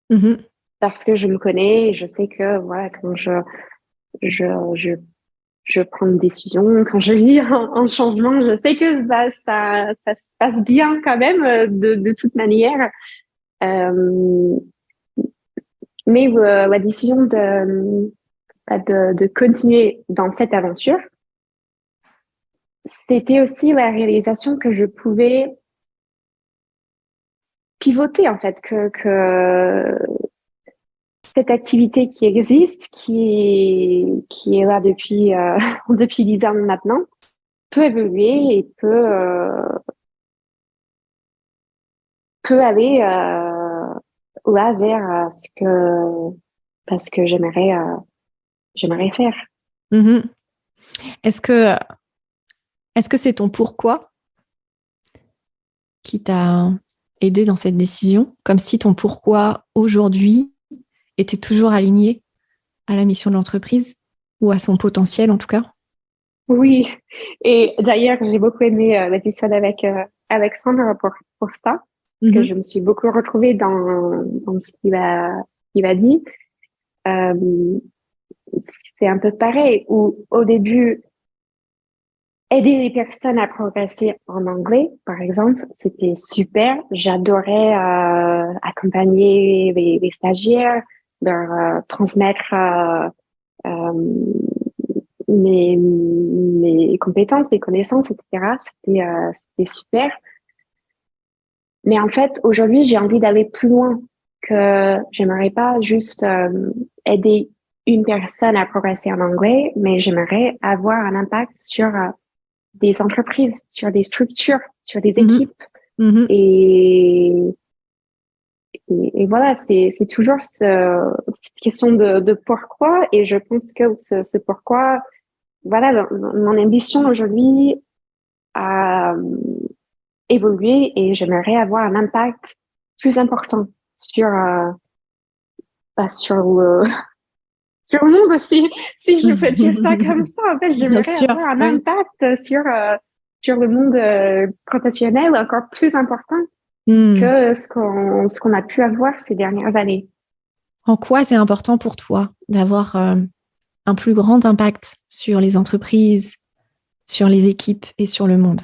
S1: Mhm.
S2: Parce que je me connais et je sais que voilà, quand je, je, je prends une décision, quand je vis un changement, je sais que ça se passe bien quand même de toute manière. Euh, mais la décision de continuer dans cette aventure, c'était aussi la réalisation que je pouvais pivoter en fait, que cette activité qui existe, qui est là depuis, depuis 10 ans maintenant, peut évoluer et peut aller là vers parce que j'aimerais faire.
S1: Mhm. Est-ce que est-ce que c'est ton pourquoi qui t'a aidé dans cette décision, comme si ton pourquoi aujourd'hui était toujours aligné à la mission de l'entreprise ou à son potentiel en tout cas?
S2: Oui, et d'ailleurs, j'ai beaucoup aimé l'épisode avec Sandra pour ça, parce que
S1: Mhm.
S2: je me suis beaucoup retrouvée dans ce qu'il a dit. Euh, c'est un peu pareil, où au début, aider les personnes à progresser en anglais, par exemple, c'était super. J'adorais accompagner les stagiaires, leur transmettre euh, mes compétences, mes connaissances, etc. C'était super. Mais en fait, aujourd'hui, j'ai envie d'aller plus loin, que j'aimerais pas juste aider une personne à progresser en anglais, mais j'aimerais avoir un impact sur des entreprises, sur des structures, sur des
S1: Mhm.
S2: équipes.
S1: Mhm.
S2: Et, et voilà, c'est toujours cette question de pourquoi. Et je pense que ce pourquoi, voilà, mon ambition aujourd'hui a évolué et j'aimerais avoir un impact plus important sur, sur sur le monde aussi, si je peux dire ça comme ça. En fait,
S1: Bien
S2: j'aimerais
S1: sûr,
S2: avoir un
S1: oui.
S2: impact sur le monde professionnel encore plus important
S1: Hmm.
S2: que ce qu'on a pu avoir ces dernières années.
S1: En quoi c'est important pour toi d'avoir un plus grand impact sur les entreprises, sur les équipes et sur le monde?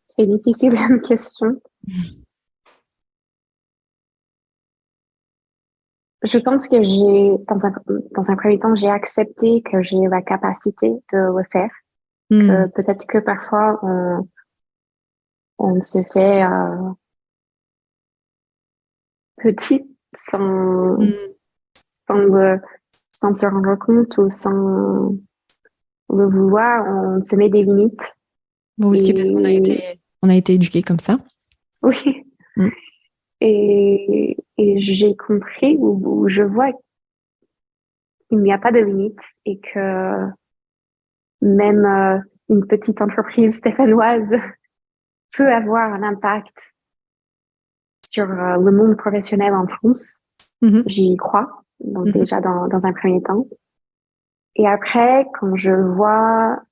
S2: C'est difficile comme question. Je pense que dans un premier temps, j'ai accepté que j'ai la capacité de le faire, que
S1: Hmm.
S2: peut-être que parfois on se fait petit sans,
S1: Hmm.
S2: sans, le- sans se rendre compte ou sans, le vouloir, on se met des limites.
S1: Moi aussi, parce qu'on on a été éduqués comme ça.
S2: Oui.
S1: Mm.
S2: Et j'ai compris ou je vois qu'il n'y a pas de limite et que même une petite entreprise stéphanoise peut avoir un impact sur le monde professionnel en France.
S1: Mhm.
S2: J'y crois, donc
S1: Mhm.
S2: déjà dans un premier temps. Et après, quand je vois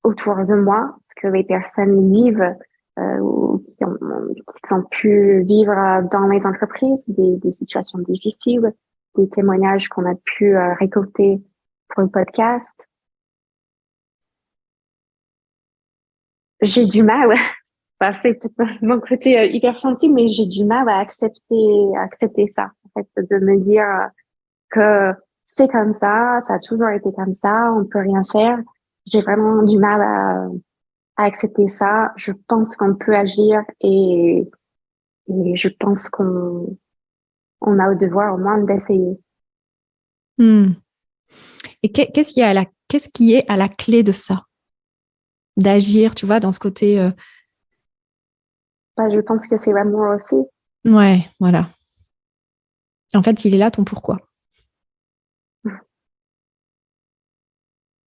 S2: autour de moi ce que les personnes vivent ou qui ont pu vivre dans les entreprises, des situations difficiles, des témoignages qu'on a pu récolter pour le podcast, j'ai du mal. Enfin, c'est peut-être mon côté hypersensible, mais j'ai du mal à accepter ça. En fait, de me dire que c'est comme ça a toujours été comme ça, on peut rien faire. J'ai vraiment du mal à accepter ça. Je pense qu'on peut agir et je pense qu'on a le devoir au moins d'essayer.
S1: Mm. Et qu'est-ce qui est à la clé de ça? D'agir, tu vois, dans ce côté.
S2: Bah, je pense que c'est l'amour aussi.
S1: Ouais, voilà. En fait, il est là ton pourquoi.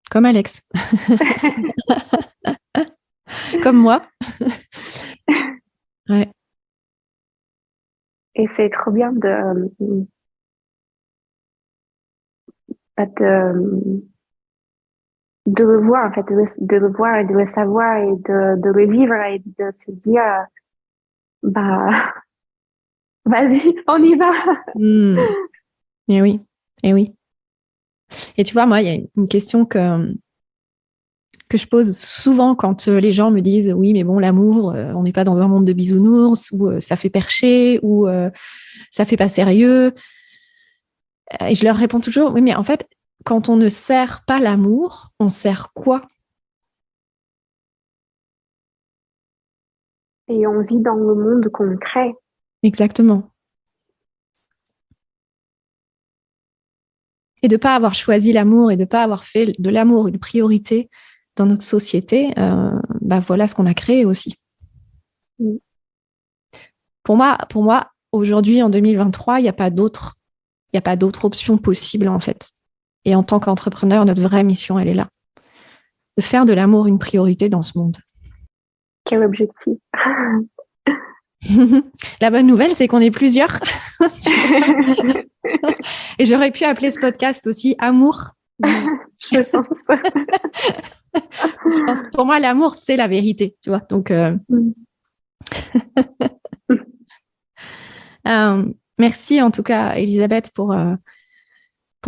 S1: Comme Alex. Comme moi. Ouais.
S2: Et c'est trop bien de, de le voir, en fait, de le voir et de le savoir et de le vivre et de se dire, bah, vas-y, on y va.
S1: Mm. Et oui. Et oui. Et tu vois, moi, il y a une question que je pose souvent quand les gens me disent oui, mais bon, l'amour, on n'est pas dans un monde de bisounours ou ça fait percher ou ça fait pas sérieux. Et je leur réponds toujours oui, mais en fait, quand on ne sert pas l'amour, on sert quoi?
S2: Et on vit dans le monde qu'on crée.
S1: Exactement. Et de ne pas avoir choisi l'amour et de ne pas avoir fait de l'amour une priorité dans notre société, bah voilà ce qu'on a créé aussi.
S2: Mm.
S1: Pour moi aujourd'hui, en 2023, il n'y a pas d'autre option possible en fait. Et en tant qu'entrepreneur, notre vraie mission, elle est là. De faire de l'amour une priorité dans ce monde.
S2: Quel objectif.
S1: La bonne nouvelle, c'est qu'on est plusieurs. Et j'aurais pu appeler ce podcast aussi Amour.
S2: Je pense.
S1: Je pense que pour moi, l'amour, c'est la vérité, tu vois. Donc,
S2: Mm.
S1: merci en tout cas, Elisabeth, pour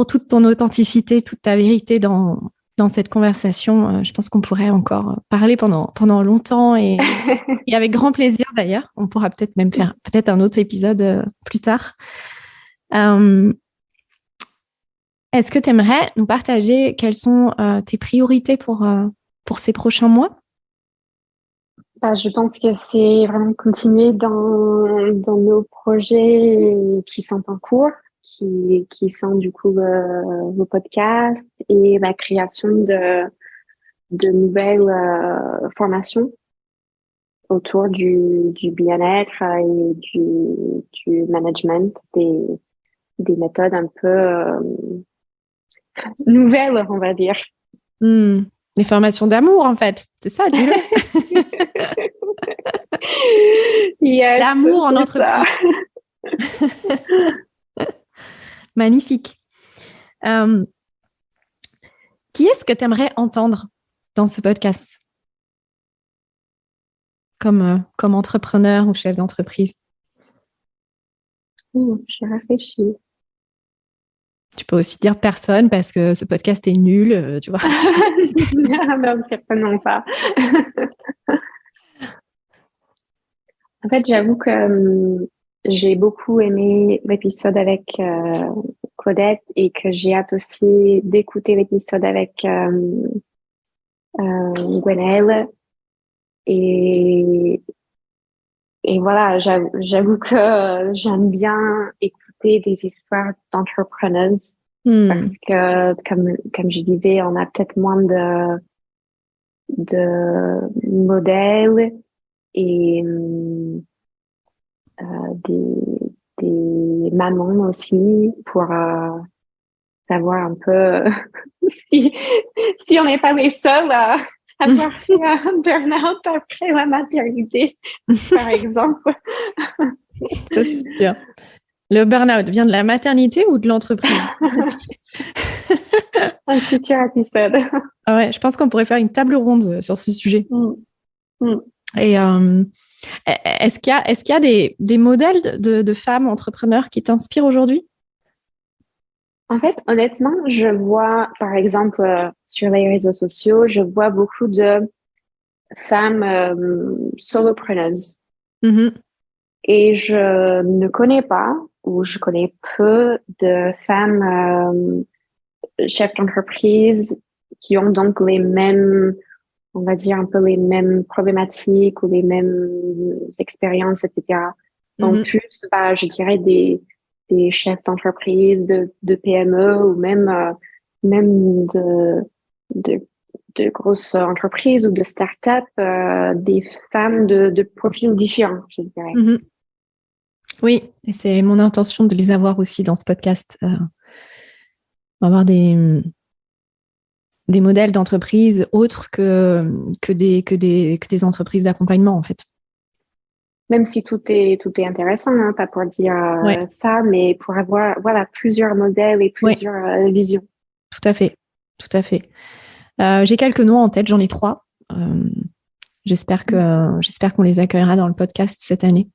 S1: toute ton authenticité, toute ta vérité dans cette conversation. Je pense qu'on pourrait encore parler pendant longtemps et avec grand plaisir d'ailleurs. On pourra peut-être même faire peut-être un autre épisode plus tard. Est-ce que tu aimerais nous partager quelles sont tes priorités pour ces prochains mois?
S2: Bah, je pense que c'est vraiment continuer dans nos projets qui sont en cours, qui sont du coup le podcast et la création de nouvelles formations autour du bien-être et du management, des méthodes un peu nouvelles, on va dire.
S1: Des formations d'amour, en fait. C'est ça, dis-le.
S2: Yes,
S1: L'amour en
S2: c'est ça.
S1: entreprise. Magnifique. Euh, qui est-ce que tu aimerais entendre dans ce podcast comme entrepreneur ou chef d'entreprise?
S2: J'ai réfléchi.
S1: Tu peux aussi dire personne parce que ce podcast est nul, tu vois.
S2: Non, certainement pas. En fait, j'avoue que j'ai beaucoup aimé l'épisode avec Claudette et que j'ai hâte aussi d'écouter l'épisode avec Gwenaëlle. Et, et voilà, j'avoue que j'aime bien écouter des histoires d'entrepreneurs Parce que, comme je disais, on a peut-être moins de modèles et des mamans aussi pour savoir un peu si, si on n'est pas les seuls à avoir fait un burn-out après la maternité, par exemple.
S1: Ça, c'est sûr. Le burn-out vient de la maternité ou de l'entreprise?
S2: Un futur épisode.
S1: Ah ouais, je pense qu'on pourrait faire une table ronde sur ce sujet. Et est-ce qu'il y a des modèles de femmes entrepreneurs qui t'inspirent aujourd'hui?
S2: En fait, honnêtement, je vois, par exemple, sur les réseaux sociaux, je vois beaucoup de femmes solopreneuses. Et je ne connais pas, ou je connais peu de femmes chefs d'entreprise qui ont donc les mêmes, on va dire un peu les mêmes problématiques ou les mêmes expériences, etc. Donc plus, je dirais des chefs d'entreprise, de PME ou même de grosses entreprises ou de start-up, des femmes de profils différents, je dirais.
S1: Oui, et c'est mon intention de les avoir aussi dans ce podcast. On va avoir des modèles d'entreprise autres que des entreprises d'accompagnement, en fait.
S2: Même si tout est intéressant, hein, pas pour dire ça, mais pour avoir plusieurs modèles et plusieurs visions.
S1: Tout à fait, tout à fait. J'ai quelques noms en tête, j'en ai 3. J'espère qu'on les accueillera dans le podcast cette année.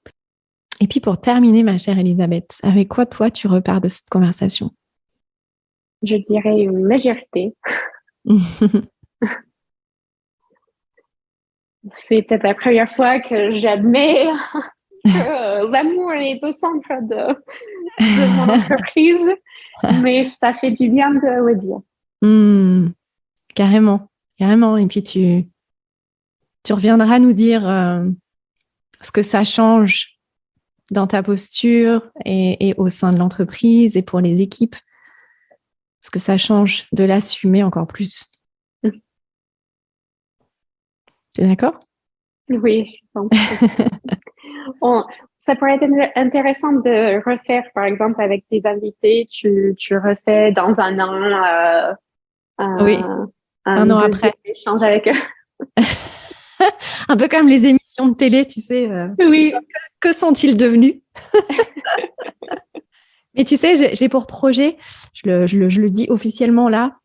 S1: Et puis pour terminer, ma chère Elisabeth, avec quoi toi tu repars de cette conversation?
S2: Je dirais une légèreté. C'est peut-être la première fois que j'admets que l'amour est au centre de mon entreprise, mais ça fait du bien de le dire.
S1: Carrément. Et puis tu reviendras nous dire ce que ça change dans ta posture et au sein de l'entreprise et pour les équipes. Ce que ça change de l'assumer encore plus. T'es d'accord?
S2: Oui, je pense. Ça pourrait être intéressant de refaire, par exemple, avec tes invités, tu refais dans un an
S1: un an après.
S2: Échange avec eux.
S1: Un peu comme les émissions de télé, tu sais.
S2: Oui.
S1: Que sont-ils devenus? Mais tu sais, j'ai pour projet, je le dis officiellement là,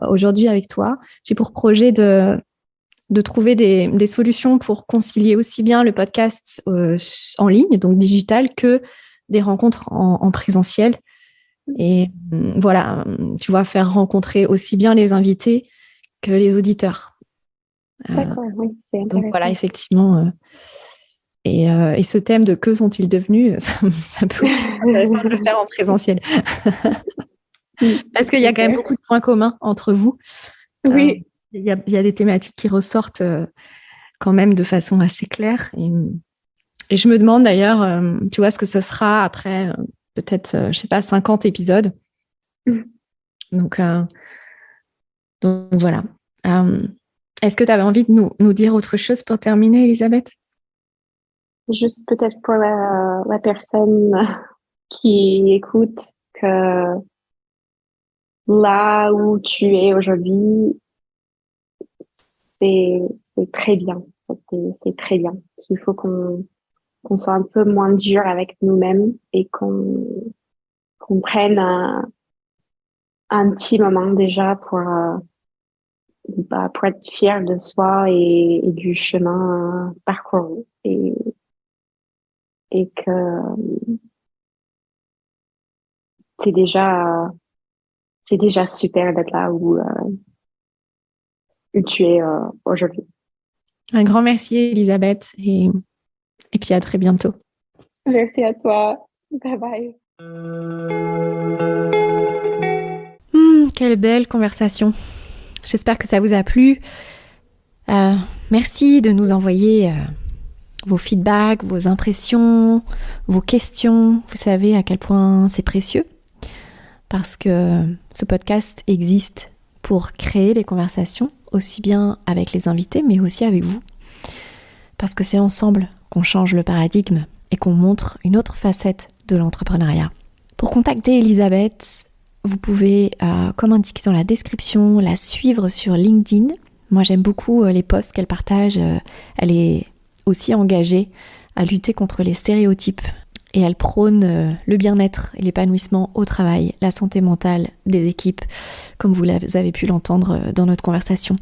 S1: aujourd'hui avec toi, j'ai pour projet de trouver des solutions pour concilier aussi bien le podcast en ligne, donc digital, que des rencontres en présentiel. Et voilà, tu vois, faire rencontrer aussi bien les invités que les auditeurs.
S2: D'accord, oui, c'est intéressant.
S1: Donc voilà, effectivement. Et ce thème de que sont-ils devenus, ça peut aussi être intéressant de le faire en présentiel. Parce qu'il y a quand même beaucoup de points communs entre vous.
S2: Oui.
S1: Il y a des thématiques qui ressortent quand même de façon assez claire. Et je me demande d'ailleurs, tu vois, ce que ça sera après peut-être, je sais pas, 50 épisodes. Donc voilà. Est-ce que tu avais envie de nous dire autre chose pour terminer, Elisabeth?
S2: Juste peut-être pour la personne qui écoute que là où tu es aujourd'hui, c'est très bien. C'est très bien. Qu'il faut qu'on soit un peu moins dur avec nous-mêmes et qu'on prenne un petit moment déjà pour être fier de soi et du chemin parcouru et que c'est déjà super d'être là où tu es aujourd'hui.
S1: Un grand merci, Elisabeth, et puis à très bientôt.
S2: Merci à toi. Bye bye.
S1: Quelle belle conversation. J'espère que ça vous a plu. Merci de nous envoyer vos feedbacks, vos impressions, vos questions. Vous savez à quel point c'est précieux. parce que ce podcast existe pour créer les conversations, aussi bien avec les invités, mais aussi avec vous. Parce que c'est ensemble qu'on change le paradigme et qu'on montre une autre facette de l'entrepreneuriat. Pour contacter Elisabeth, vous pouvez, comme indiqué dans la description, la suivre sur LinkedIn. Moi, j'aime beaucoup les posts qu'elle partage. Elle est aussi engagée à lutter contre les stéréotypes et elle prône le bien-être et l'épanouissement au travail, la santé mentale des équipes, comme vous avez pu l'entendre dans notre conversation.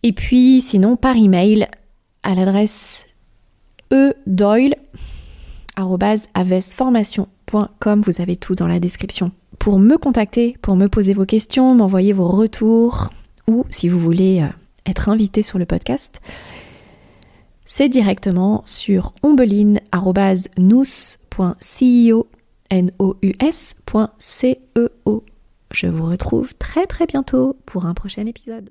S1: Et puis, sinon, par email, à l'adresse edoyle@avesformation.com, vous avez tout dans la description. Pour me contacter, pour me poser vos questions, m'envoyer vos retours, ou si vous voulez être invité sur le podcast, c'est directement sur ombeline@nous.ceo. Je vous retrouve très très bientôt pour un prochain épisode.